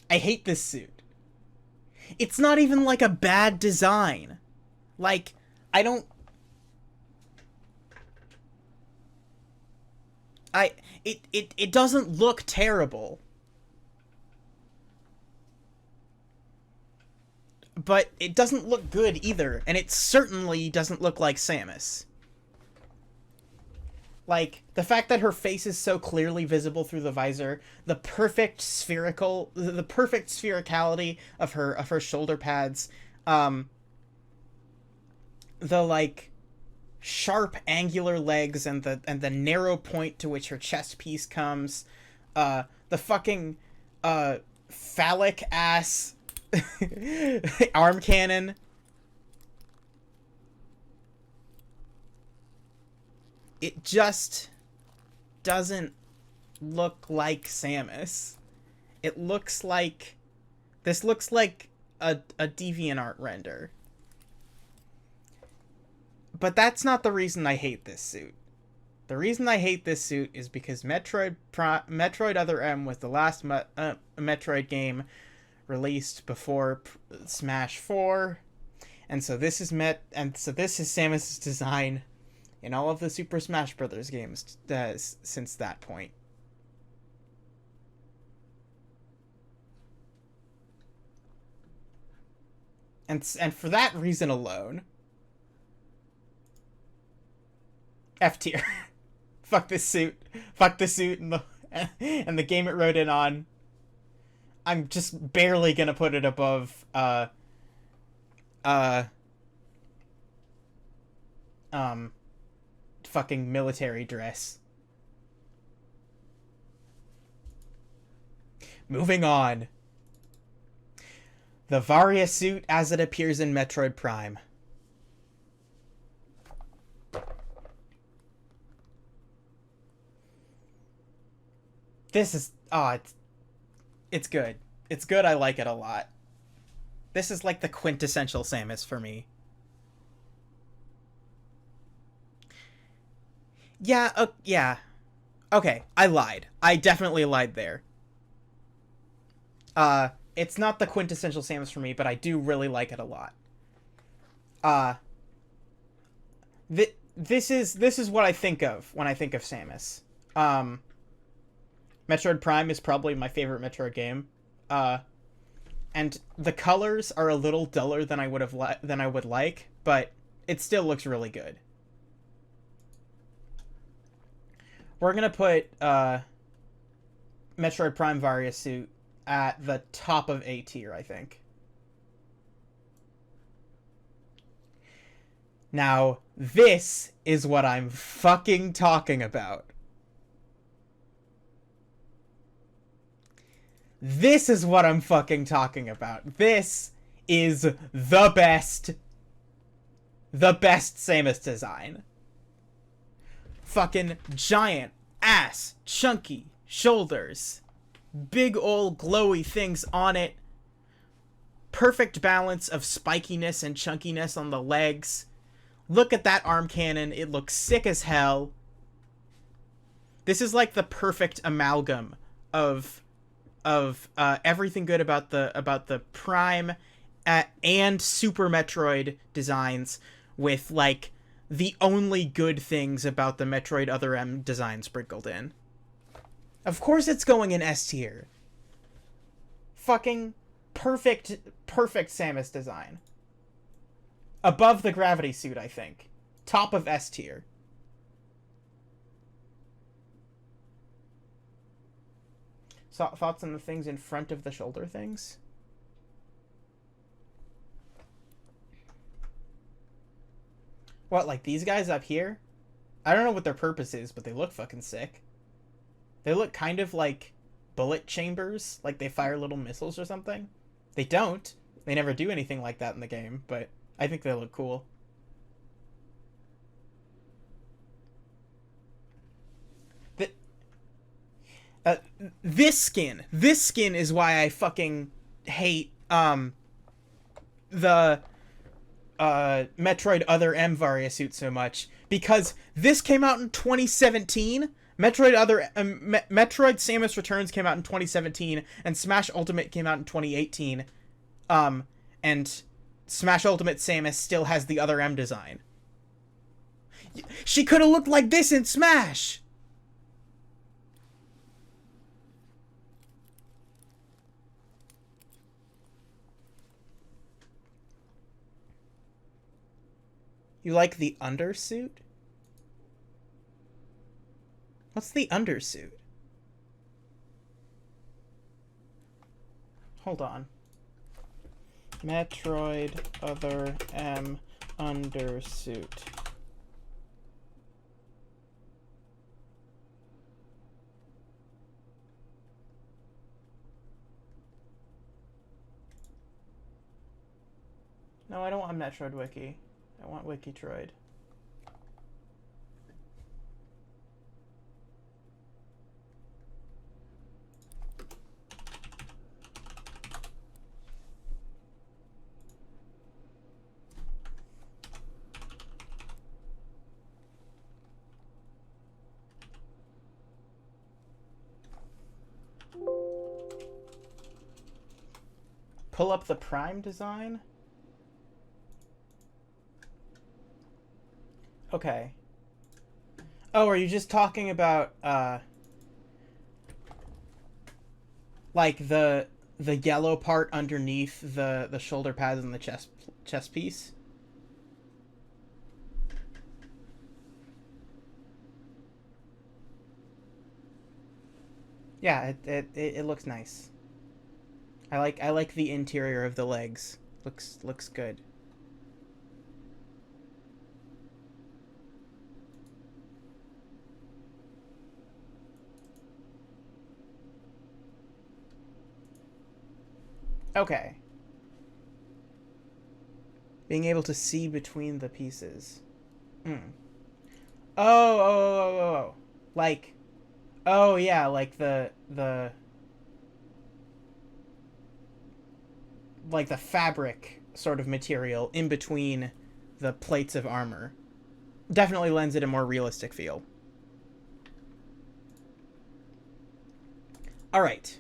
I hate this suit. It's not even like a bad design. Like, I don't... It doesn't look terrible. But it doesn't look good either, and it certainly doesn't look like Samus. Like, the fact that her face is so clearly visible through the visor, the perfect sphericality of her shoulder pads, the, like, sharp angular legs and the narrow point to which her chest piece comes, the fucking, phallic ass arm cannon. It just doesn't look like Samus. It looks like... This looks like a DeviantArt render. But that's not the reason I hate this suit. The reason I hate this suit is because Metroid Other M was the last Metroid game released before Smash 4. And so this is Samus's design in all of the Super Smash Bros. Games since that point. And for that reason alone, F tier. Fuck this suit. Fuck the suit and the game it wrote in on. I'm just barely gonna put it above fucking military dress. Moving on. The Varia suit as it appears in Metroid Prime. This is... Oh, it's good. It's good, I like it a lot. This is like the quintessential Samus for me. Yeah, yeah. Okay, I lied. I definitely lied there. It's not the quintessential Samus for me, but I do really like it a lot. This is what I think of when I think of Samus. Metroid Prime is probably my favorite Metroid game. And the colors are a little duller than I would like, but it still looks really good. We're gonna put Metroid Prime Varia suit at the top of A tier, I think. Now, this is what I'm fucking talking about. This is what I'm fucking talking about. This is the best SAMUS design. Fucking giant ass, chunky shoulders, big old glowy things on it, perfect balance of spikiness and chunkiness on the legs. Look at that arm cannon, it looks sick as hell. This is like the perfect amalgam of everything good about the Prime and Super Metroid designs, with like the only good things about the Metroid Other M design sprinkled in. Of course it's going in S tier. Fucking perfect SAMUS design. Above the gravity suit, I think. Top of S tier. So, thoughts on the things in front of the shoulder things? What, like these guys up here? I don't know what their purpose is, but they look fucking sick. They look kind of like bullet chambers, like they fire little missiles or something. They don't. They never do anything like that in the game, but I think they look cool. This skin is why I fucking hate the Metroid Other M Varia suit so much, because this came out in 2017. Metroid Samus Returns came out in 2017, and Smash Ultimate came out in 2018. And Smash Ultimate Samus still has the Other M design. She could have looked like this in Smash. You like the undersuit? What's the undersuit? Hold on. Metroid Other M undersuit. No, I don't want Metroid Wiki. I want Wikitroid. Pull up the Prime design? Okay. Oh, are you just talking about, like the yellow part underneath the shoulder pads and the chest piece? Yeah, it looks nice. I like the interior of the legs. Looks good. Okay. Being able to see between the pieces. Oh. Like, oh yeah, like the like the fabric sort of material in between the plates of armor. Definitely lends it a more realistic feel. All right.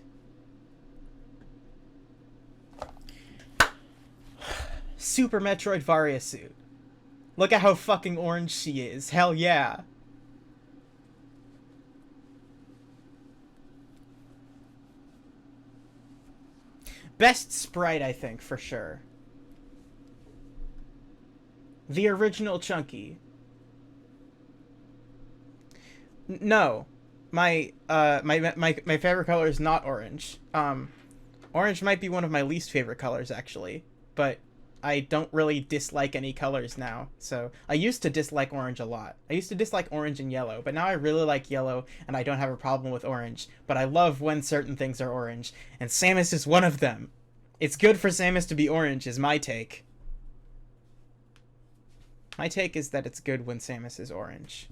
Super Metroid Varia suit. Look at how fucking orange she is. Hell yeah. Best sprite, I think, for sure. The original Chunky. No. My favorite color is not orange. Orange might be one of my least favorite colors, actually. But I don't really dislike any colors now. So I used to dislike orange a lot. I used to dislike orange and yellow, but now I really like yellow, and I don't have a problem with orange. But I love when certain things are orange, and Samus is one of them. It's good for Samus to be orange, is my take. My take is that it's good when Samus is orange.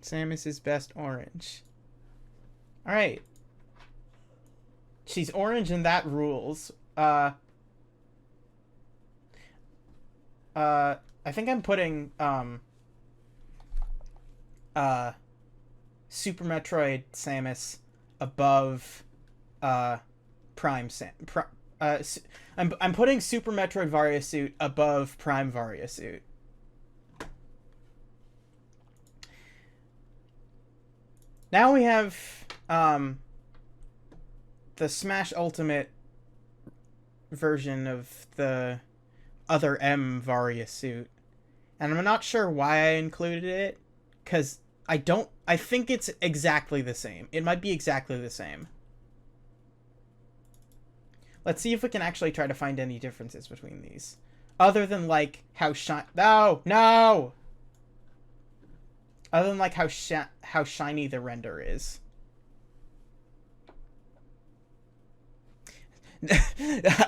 Samus is best orange. Alright. She's orange and that rules. I think I'm putting, Super Metroid Samus above, Prime I'm putting Super Metroid Varia Suit above Prime Varia Suit. Now we have, the Smash Ultimate version of the other M Varia Suit. And I'm not sure why I included it, because I think it's exactly the same. It might be exactly the same. Let's see if we can actually try to find any differences between these. Other than, like, how No! Other than, like, how shiny the render is.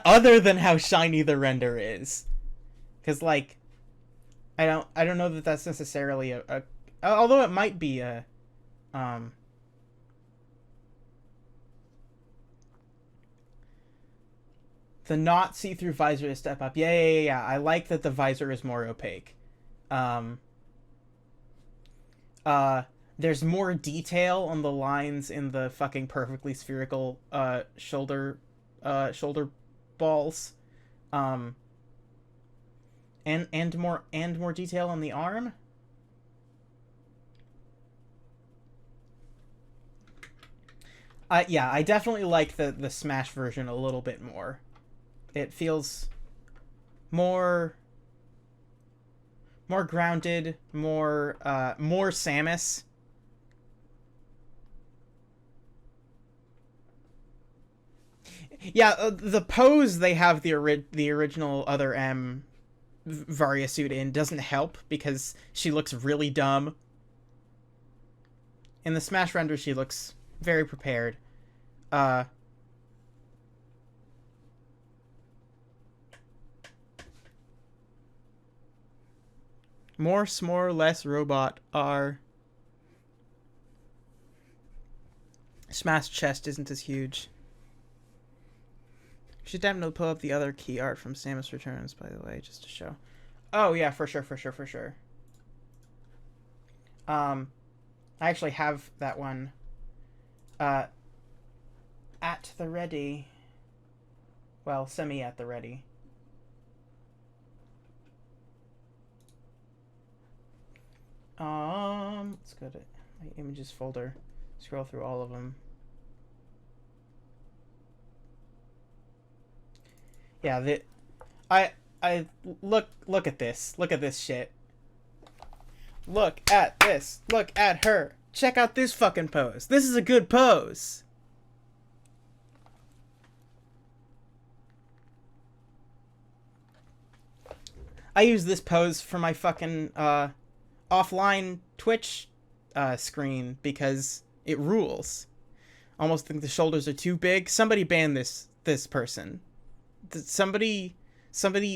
Other than how shiny the render is. Because, like, I don't know that that's necessarily although it might be a, the not see-through visor is step up. Yeah. I like that the visor is more opaque. There's more detail on the lines in the fucking perfectly spherical, shoulder balls. And more detail on the arm. Yeah, I definitely like the Smash version a little bit more. It feels more grounded, more Samus. Yeah, the pose they have the original other M Varia Suit in doesn't help because she looks really dumb. In the Smash render, she looks very prepared. More s'more, less robot. R. Smash chest isn't as huge. Should definitely pull up the other key art from Samus Returns, by the way, just to show. Oh yeah, for sure. I actually have that one at the ready. Well, semi at the ready. Let's go to my images folder. Scroll through all of them. Yeah, I look at this. Look at this shit. Look at this. Look at her. Check out this fucking pose. This is a good pose. I use this pose for my fucking offline Twitch screen because it rules. Almost think the shoulders are too big. Somebody ban this person. Somebody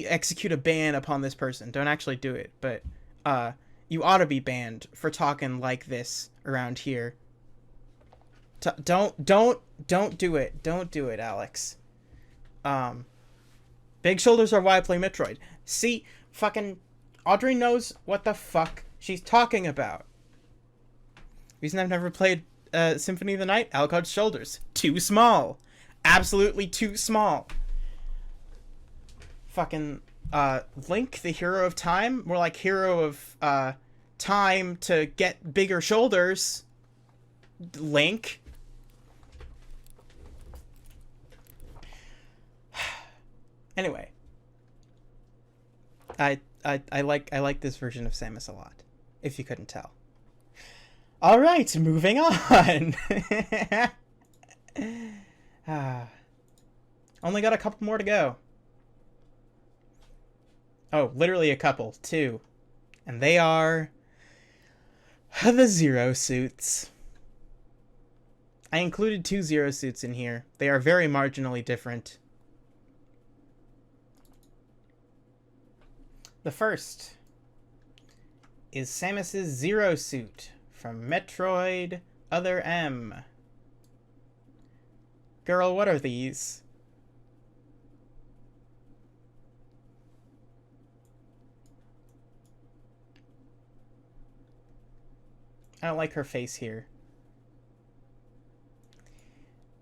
execute a ban upon this person. Don't actually do it, but you ought to be banned for talking like this around here. Don't do it. Don't do it, Alex. Big shoulders are why I play Metroid. See, fucking Audrey knows what the fuck she's talking about. Reason I've never played Symphony of the Night, Alucard's shoulders. Too small. Absolutely too small. Fucking Link, the hero of time. More like hero of time to get bigger shoulders. Link. Anyway. I like this version of Samus a lot, if you couldn't tell. All right, moving on. Only got a couple more to go. Oh, literally a couple. Two. And they are the Zero suits. I included 2 Zero suits in here. They are very marginally different. The first is Samus's Zero suit from Metroid Other M. Girl, what are these? I don't like her face here.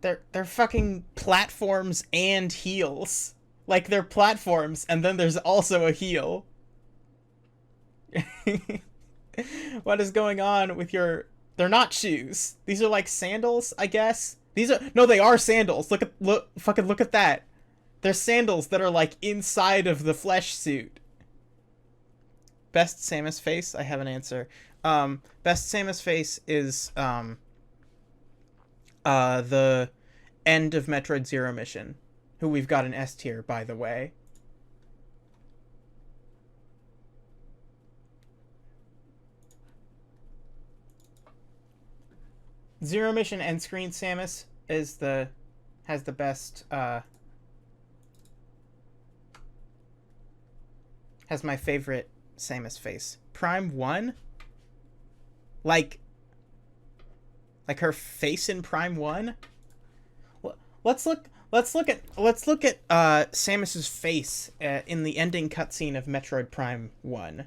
They're fucking platforms and heels. Like, they're platforms, and then there's also a heel. What is going on with your... They're not shoes. These are like sandals, I guess. These are... No, they are sandals. Look at that. They're sandals that are like inside of the flesh suit. Best Samus face? I have an answer. Best Samus face is the end of Metroid Zero mission, who we've got an S tier, by the way. Zero mission end screen Samus is has the best has my favorite Samus face. Prime 1? Like her face in Prime 1? Let's look at Samus's face in the ending cutscene of Metroid Prime 1.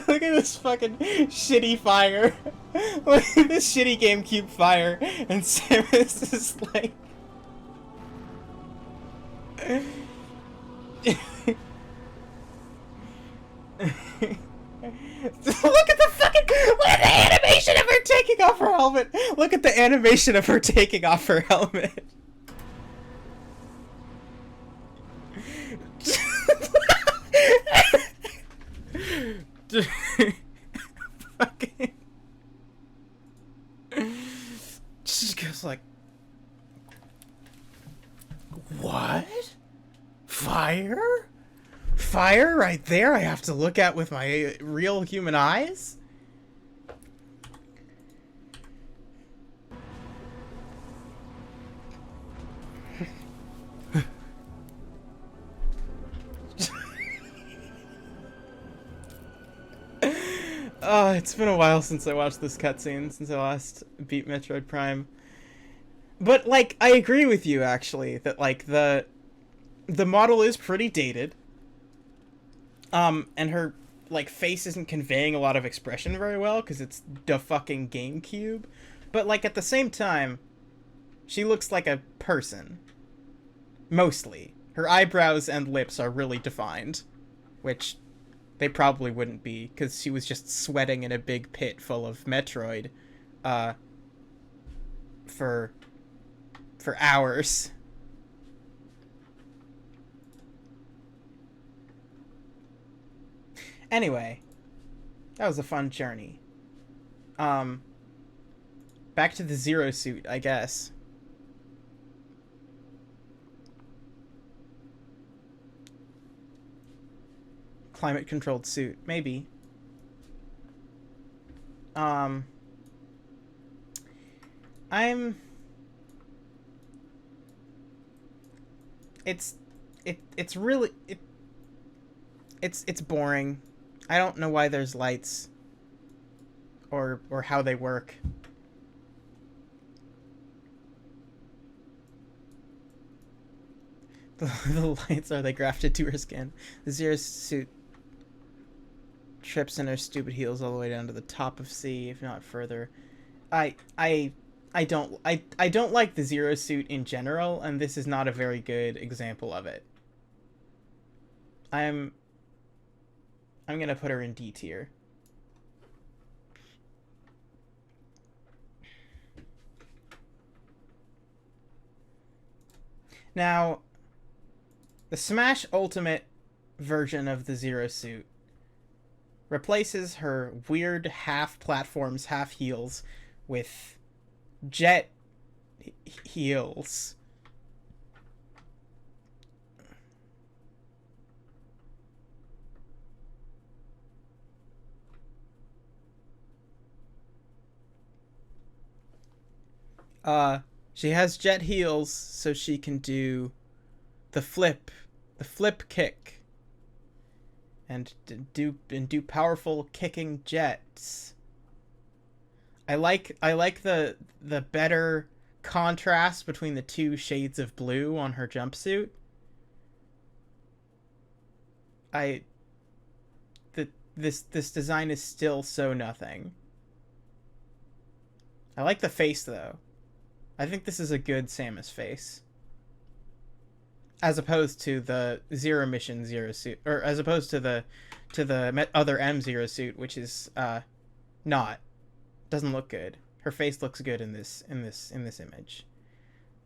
Look at this fucking shitty fire. Look at this shitty GameCube fire, and Samus is like... Look at the animation of her taking off her helmet. Look at the animation of her taking off her helmet. Fucking... She goes like... What? Fire? Fire right there I have to look at with my real human eyes? It's been a while since I watched this cutscene, since I last beat Metroid Prime. But, like, I agree with you, actually, that, like, the model is pretty dated. And her, like, face isn't conveying a lot of expression very well, because it's the fucking GameCube. But, like, at the same time, she looks like a person. Mostly. Her eyebrows and lips are really defined. Which... they probably wouldn't be, because she was just sweating in a big pit full of Metroid, for hours. Anyway, that was a fun journey. Back to the Zero suit, I guess. Climate-controlled suit. Maybe. It's really... it's boring. I don't know why there's lights or how they work. The lights are they grafted to her skin. The Zero Suit trips in her stupid heels all the way down to the top of C, if not further. I don't like the Zero Suit in general, and this is not a very good example of it. I'm gonna put her in D tier. Now, the Smash Ultimate version of the Zero Suit replaces her weird half platforms, half heels with jet heels. She has jet heels so she can do the flip kick, and do powerful kicking jets. I like the better contrast between the two shades of blue on her jumpsuit. This design is still so nothing. I like the face though. I think this is a good Samus face. As opposed to the Zero Mission Zero Suit, or as opposed to the other M Zero Suit, which is not, doesn't look good. Her face looks good in this image,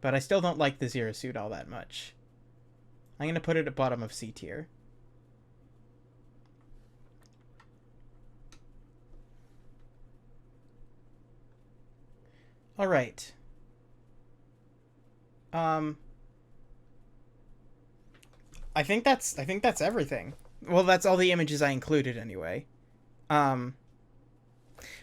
but I still don't like the Zero Suit all that much. I'm gonna put it at bottom of C tier. All right. I think that's everything. Well, that's all the images I included anyway.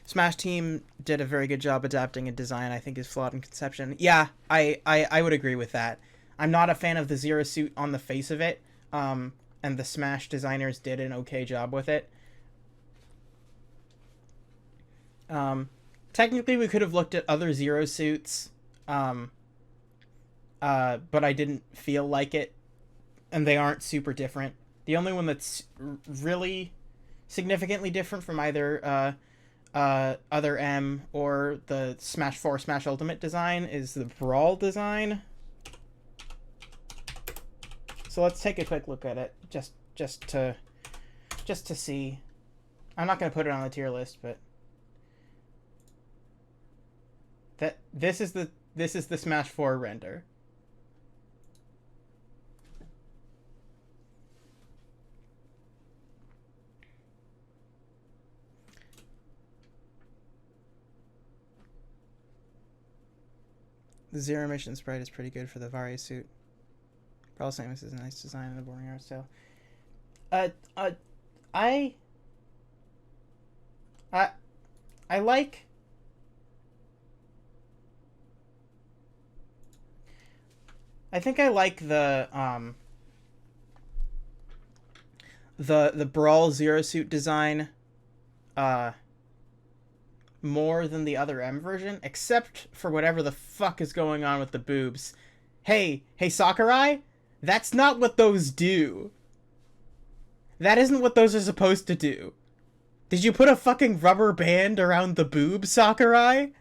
Smash Team did a very good job adapting a design I think is flawed in conception. Yeah, I would agree with that. I'm not a fan of the Zero Suit on the face of it, and the Smash designers did an okay job with it. Technically, we could have looked at other Zero Suits, but I didn't feel like it, and they aren't super different. The only one that's really significantly different from either other M or the Smash 4 Smash Ultimate design is the Brawl design. So let's take a quick look at it, just to see. I'm not gonna put it on the tier list, but this is the Smash 4 render. The Zero Mission sprite is pretty good for the Vari suit. Brawl Samus is a nice design and a boring art style. I like. I think I like the Brawl Zero Suit design more than the other M version, except for whatever the fuck is going on with the boobs. Hey Sakurai, that's not what those do. That isn't what those are supposed to do. Did you put a fucking rubber band around the boob, Sakurai?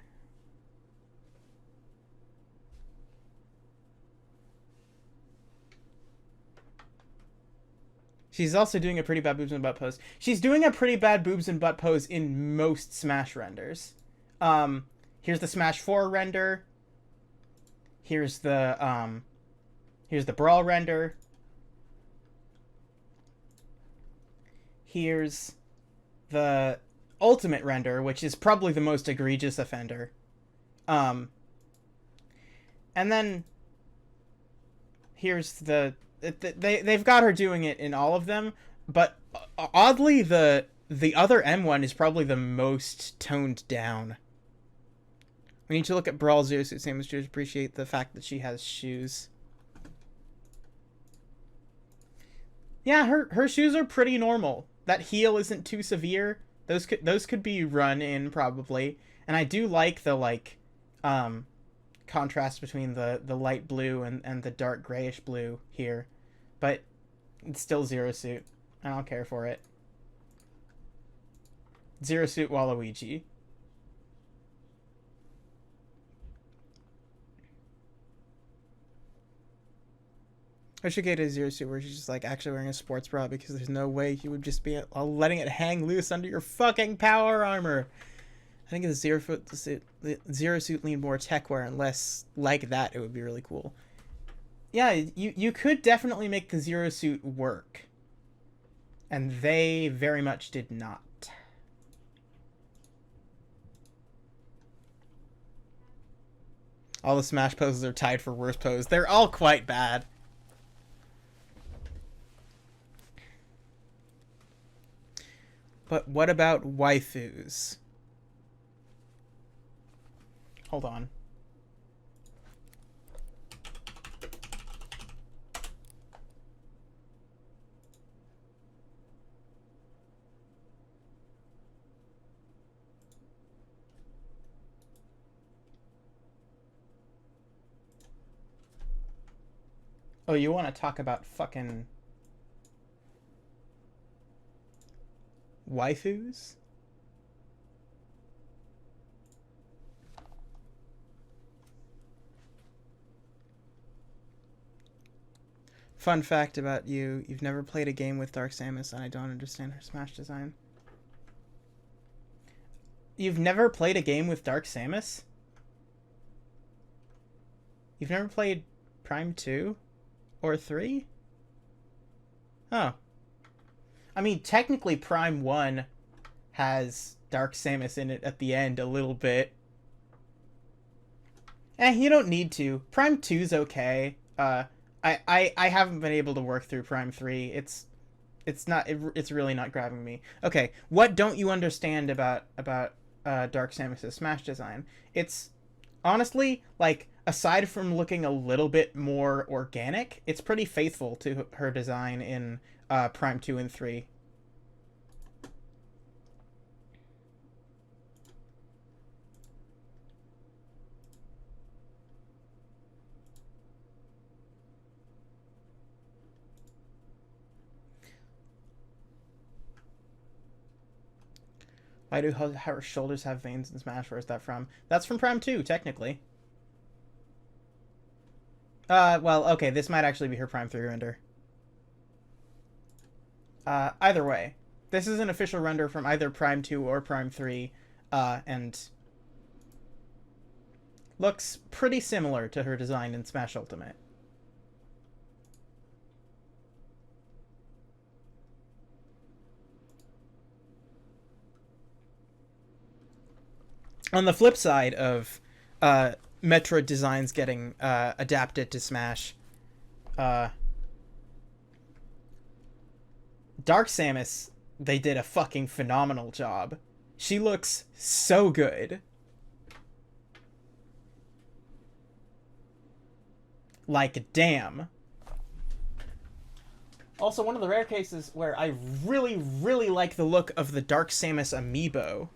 She's also doing a pretty bad boobs and butt pose. She's doing a pretty bad boobs and butt pose in most Smash renders. Here's the Smash 4 render. Here's the Brawl render. Here's the Ultimate render, which is probably the most egregious offender. And then here's they've got her doing it in all of them, but oddly the other M1 is probably the most toned down. We need to look at Brawl Zero Suit Samus to appreciate the fact that she has shoes. Yeah, her shoes are pretty normal. That heel isn't too severe. Those could be run in probably. And I do like the um contrast between the light blue and the dark grayish blue here. But it's still Zero Suit. I don't care for it. Zero Suit Waluigi. I should get a Zero Suit where she's just like actually wearing a sports bra, because there's no way you would just be letting it hang loose under your fucking power armor. I think the Zero Suit leaned more tech wear, and less like that. It would be really cool. Yeah, you could definitely make the Zero Suit work. And they very much did not. All the Smash poses are tied for worst pose. They're all quite bad. But what about waifus? Hold on. Oh, you want to talk about fucking waifus? Fun fact about you, you've never played a game with Dark Samus, and I don't understand her Smash design. You've never played a game with Dark Samus? You've never played Prime 2? Or 3? Oh. I mean, technically Prime 1 has Dark Samus in it at the end a little bit. You don't need to. Prime 2's okay. I haven't been able to work through Prime 3. It's really not grabbing me. Okay, what don't you understand about Dark Samus' Smash design? It's honestly, like, aside from looking a little bit more organic, it's pretty faithful to her design in Prime 2 and 3. Why do her shoulders have veins in Smash? Where's that from? That's from Prime 2, technically. Well, okay, this might actually be her Prime 3 render. Either way, this is an official render from either Prime 2 or Prime 3, and looks pretty similar to her design in Smash Ultimate. On the flip side of Metroid designs getting adapted to Smash, Dark Samus, they did a fucking phenomenal job. She looks so good. Like, damn. Also, one of the rare cases where I really, really like the look of the Dark Samus amiibo.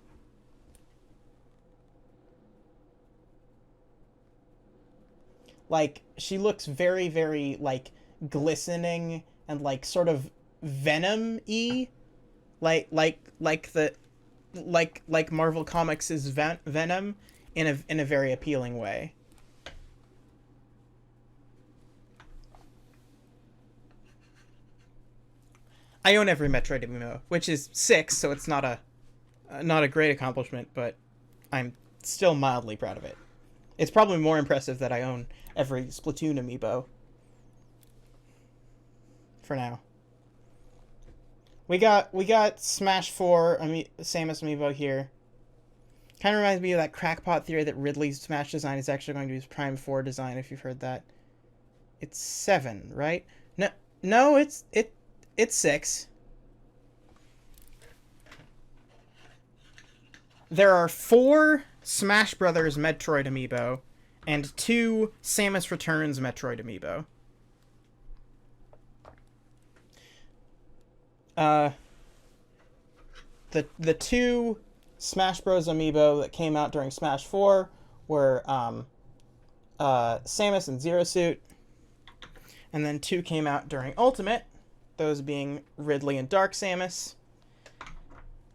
Like, she looks very, very, like, glistening and, like, sort of Venom-y. Like Marvel Comics' Venom in a very appealing way. I own every Metroid amiibo, which is 6, so it's not a great accomplishment, but I'm still mildly proud of it. It's probably more impressive that I own every Splatoon amiibo. For now. We got Smash 4 Samus amiibo here. Kind of reminds me of that crackpot theory that Ridley's Smash design is actually going to be his Prime 4 design, if you've heard that. It's 7, right? No, it's 6. There are 4 Smash Brothers Metroid amiibo and 2 Samus Returns Metroid amiibo. Uh, the two Smash Bros. Amiibo that came out during Smash 4 were Samus and Zero Suit, and then two came out during Ultimate, those being Ridley and Dark Samus.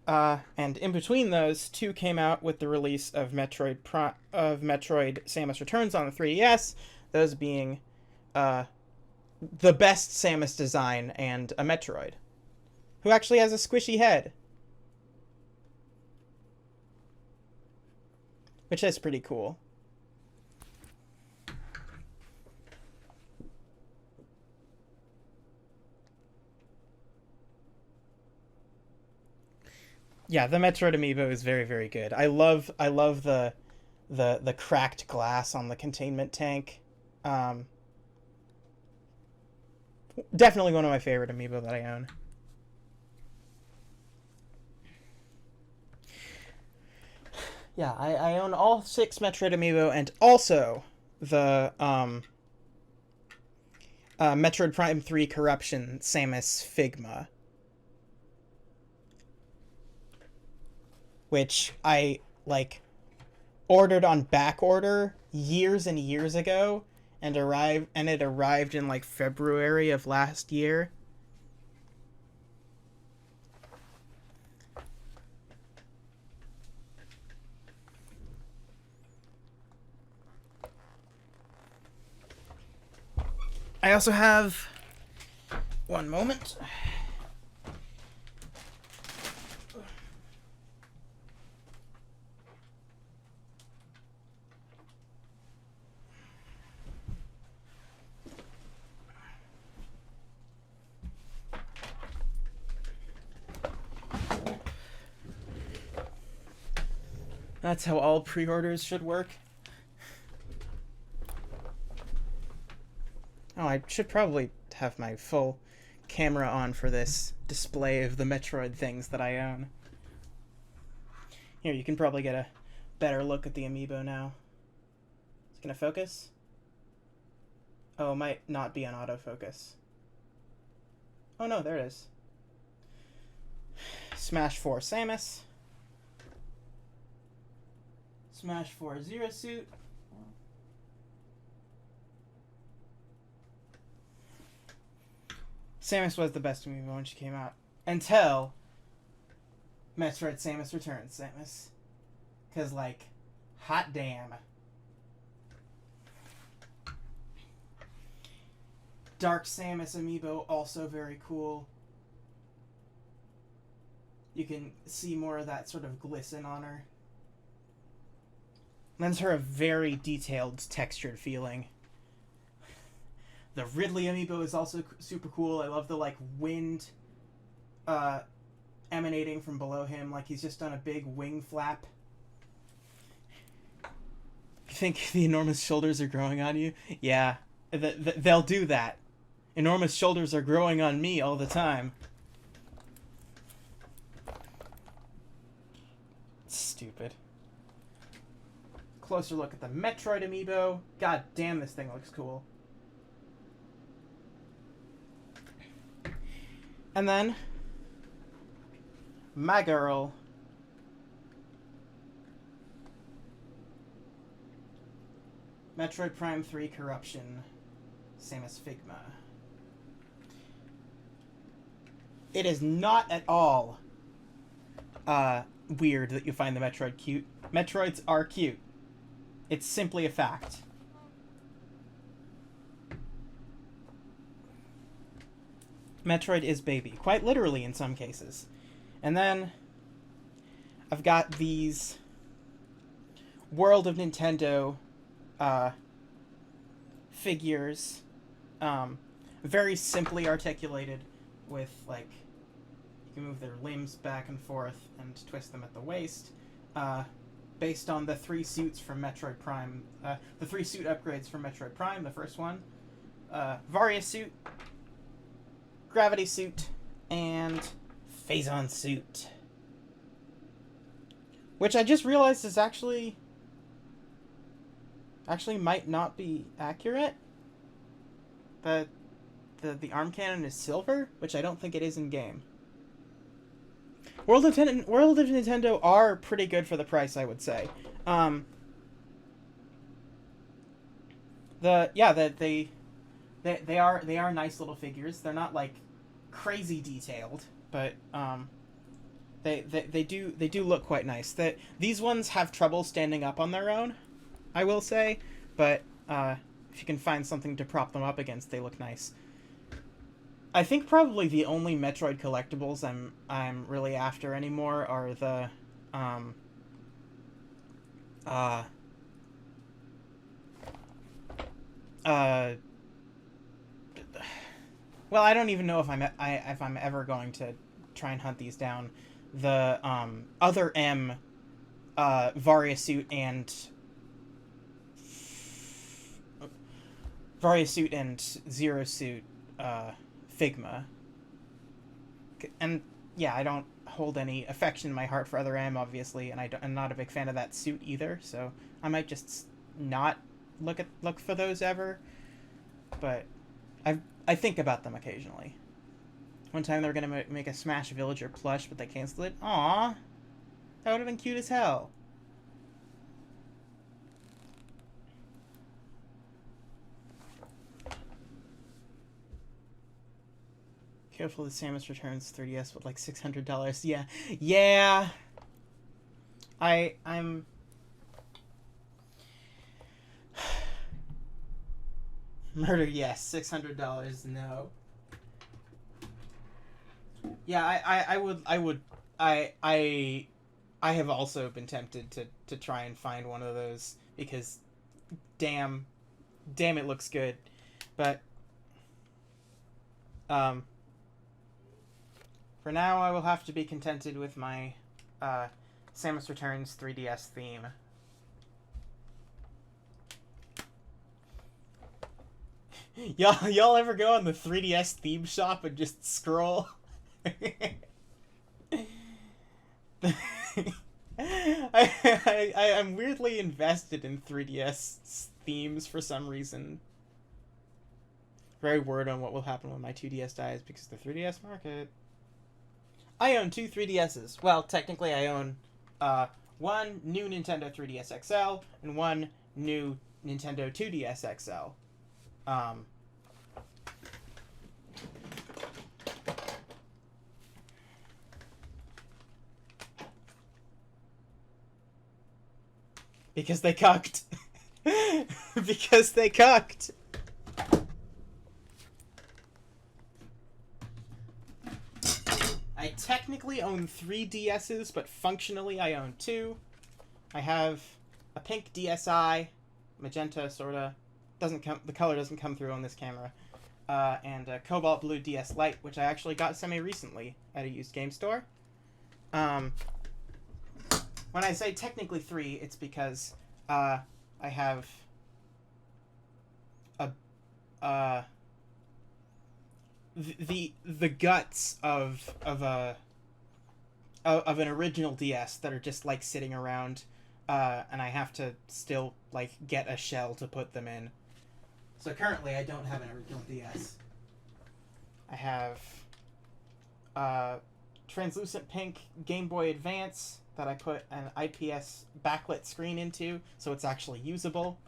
And in between those, two came out with the release of Metroid Samus Returns on the 3DS, those being the best Samus design and a Metroid, who actually has a squishy head, which is pretty cool. Yeah, the Metroid amiibo is very, very good. I love the cracked glass on the containment tank. Definitely one of my favorite amiibo that I own. Yeah, I own all 6 Metroid amiibo and also the Metroid Prime 3 Corruption Samus Figma, which I ordered on back order years and years ago, and it arrived in like February of last year. I also have one moment. That's how all pre-orders should work. Oh, I should probably have my full camera on for this display of the Metroid things that I own. Here, you can probably get a better look at the amiibo now. It's gonna focus? Oh, it might not be on autofocus. Oh no, there it is. Smash 4 Samus. Smash 4 Zero Suit. Samus was the best amiibo when she came out. Until Metroid Samus Returns Samus. Because, hot damn. Dark Samus amiibo, also very cool. You can see more of that sort of glisten on her. Lends her a very detailed, textured feeling. The Ridley amiibo is also super cool. I love the wind emanating from below him, like he's just done a big wing flap. You think the enormous shoulders are growing on you? Yeah, they'll do that. Enormous shoulders are growing on me all the time. Stupid. Closer look at the Metroid amiibo. God damn, this thing looks cool. And then, my girl. Metroid Prime 3 Corruption Samus Figma. It is not at all weird that you find the Metroid cute. Metroids are cute. It's simply a fact. Metroid is baby, quite literally in some cases. And then I've got these World of Nintendo figures, very simply articulated, with you can move their limbs back and forth and twist them at the waist, based on the 3 suits from Metroid Prime, the 3 suit upgrades from Metroid Prime. The first one, Varia suit, Gravity suit, and Phazon suit, which I just realized is actually might not be accurate. The arm cannon is silver, which I don't think it is in game. World of Nintendo are pretty good for the price, I would say. Um, they are nice little figures. They're not like crazy detailed, but they do look quite nice. That these ones have trouble standing up on their own, I will say, but if you can find something to prop them up against, they look nice. I think probably the only Metroid collectibles I'm really after anymore are the uh uh well, I don't even know if I'm ever going to try and hunt these down. The other M Varia suit and Zero suit Figma. And yeah, I don't hold any affection in my heart for other M, obviously, and I'm not a big fan of that suit either. So I might just not look for those ever. But I think about them occasionally. One time they were gonna make a Smash Villager plush, but they canceled it. Aww, that would have been cute as hell. Careful, the Samus Returns 3DS with like $600. Yeah, yeah. I'm. Murder, yes. $600, no. Yeah, I have also been tempted to try and find one of those because, damn, it looks good, but for now I will have to be contented with my Samus Returns 3DS theme. Y'all ever go on the 3DS theme shop and just scroll? I'm weirdly invested in 3DS themes for some reason. Very worried on what will happen when my 2DS dies because of the 3DS market. I own two 3DSs. Well, technically I own one new Nintendo 3DS XL and one new Nintendo 2DS XL. Because they cucked. Because they cucked. I technically own 3 DSs, but functionally I own 2. I have a pink DSi, magenta sorta. The color doesn't come through on this camera. And a cobalt blue DS Lite, which I actually got semi-recently at a used game store. When I say technically 3, it's because I have the guts of an original DS that are just like sitting around, and I have to still like get a shell to put them in. So currently I don't have an original DS. I have translucent pink Game Boy Advance that I put an IPS backlit screen into, so it's actually usable,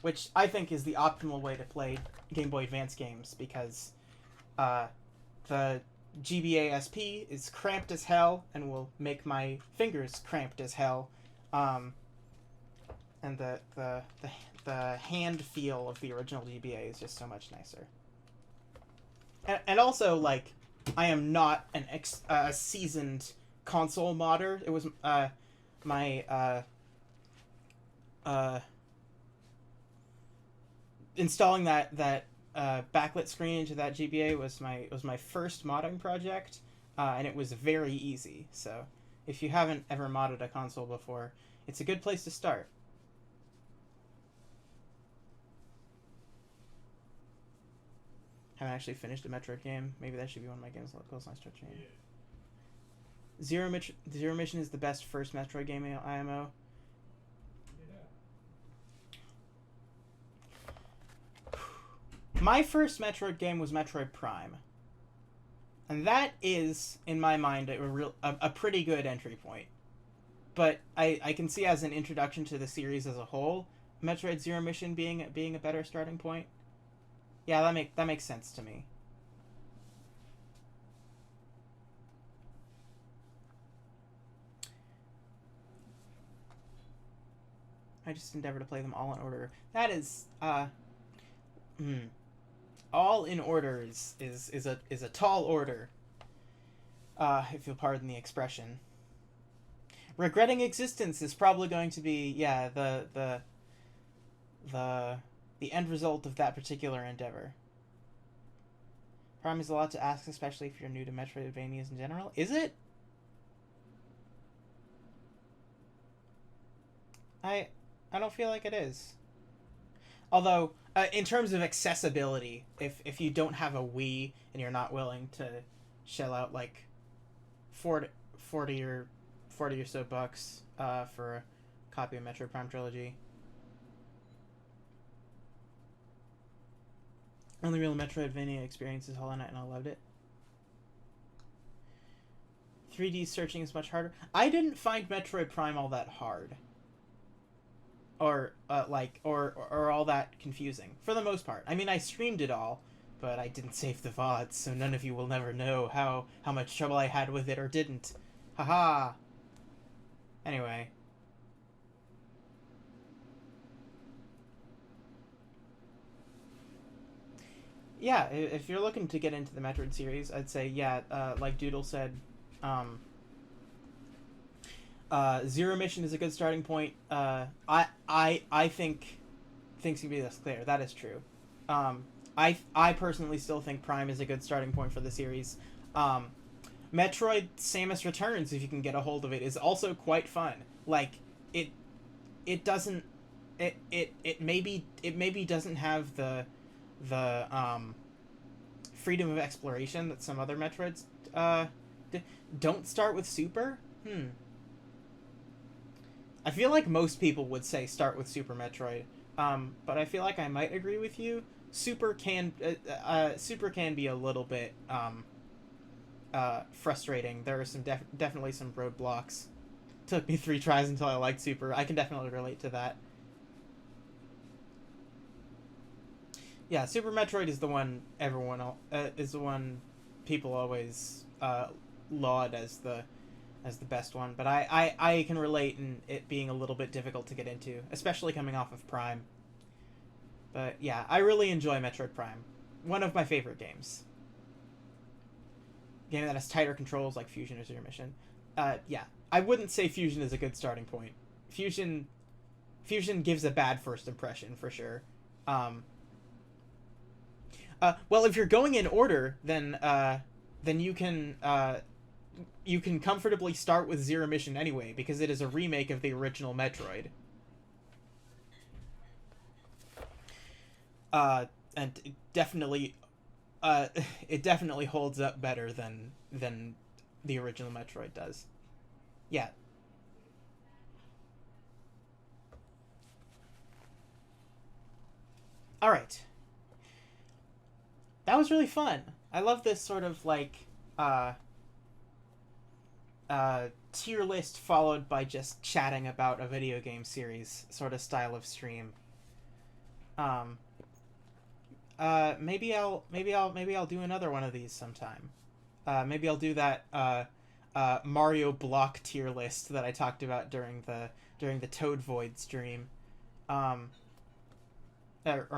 which I think is the optimal way to play Game Boy Advance games, because the GBA SP is cramped as hell and will make my fingers cramped as hell, and the hand feel of the original GBA is just so much nicer. And also, like, I am not a seasoned console modder. It was my installing that backlit screen into that GBA was my first modding project, and it was very easy. So if you haven't ever modded a console before, it's a good place to start. Haven't actually finished a Metroid game. Maybe that should be one of my games that goes on stretching. Yeah. Zero Mission is the best first Metroid game IMO. Yeah. My first Metroid game was Metroid Prime. And that is, in my mind, a pretty good entry point. But I can see as an introduction to the series as a whole, Metroid Zero Mission being a better starting point. Yeah, that makes sense to me. I just endeavor to play them all in order. That is all in order is a tall order. If you'll pardon the expression. Regretting existence is probably going to be the end result of that particular endeavor. Prime is a lot to ask, especially if you're new to Metroidvanias in general. Is it? I don't feel like it is. Although, in terms of accessibility, if you don't have a Wii and you're not willing to shell out like 40 or so bucks for a copy of Metroid Prime Trilogy. Only real Metroidvania experience is Hollow Knight, and I loved it. 3D searching is much harder. I didn't find Metroid Prime all that hard. Or all that confusing for the most part. I mean, I streamed it all, but I didn't save the VODs, so none of you will never know how much trouble I had with it or didn't. Haha. Anyway. Yeah, if you're looking to get into the Metroid series, I'd say, like Doodle said, Zero Mission is a good starting point. I think things can be this clear. That is true. I personally still think Prime is a good starting point for the series. Metroid Samus Returns, if you can get a hold of it, is also quite fun. Like it doesn't it maybe doesn't have the freedom of exploration that some other Metroids don't start with Super. I feel like most people would say start with Super Metroid, but I feel like I might agree with you. Super can be a little bit frustrating. There are definitely some roadblocks. Took me 3 tries until I liked Super. I can definitely relate to that. Yeah, Super Metroid is the one people always laud as the best one, but I can relate in it being a little bit difficult to get into, especially coming off of Prime. But yeah, I really enjoy Metroid Prime. One of my favorite games. Game that has tighter controls like Fusion or Zero Mission. Yeah, I wouldn't say Fusion is a good starting point. Fusion gives a bad first impression for sure. Well, if you're going in order, then you can comfortably start with Zero Mission anyway, because it is a remake of the original Metroid. And it definitely holds up better than the original Metroid does. Yeah. All right. That was really fun. I love this sort of like tier list followed by just chatting about a video game series sort of style of stream. Maybe I'll do another one of these sometime. Maybe I'll do that Mario block tier list that I talked about during the Toad Void stream. Or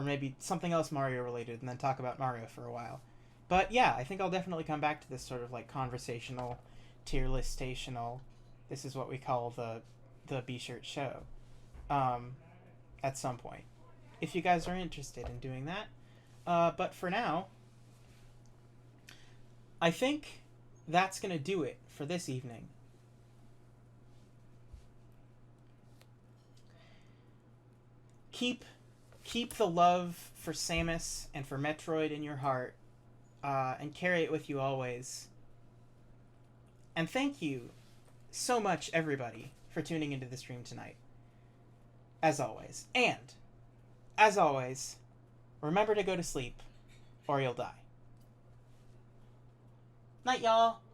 maybe something else Mario related, and then talk about Mario for a while. But yeah, I think I'll definitely come back to this sort of like conversational, tier listational. This is what we call the beeshirt show. At some point, if you guys are interested in doing that. But for now, I think that's gonna do it for this evening. Keep the love for Samus and for Metroid in your heart, and carry it with you always. And thank you so much, everybody, for tuning into the stream tonight. As always. And, as always, remember to go to sleep, or you'll die. Night, y'all.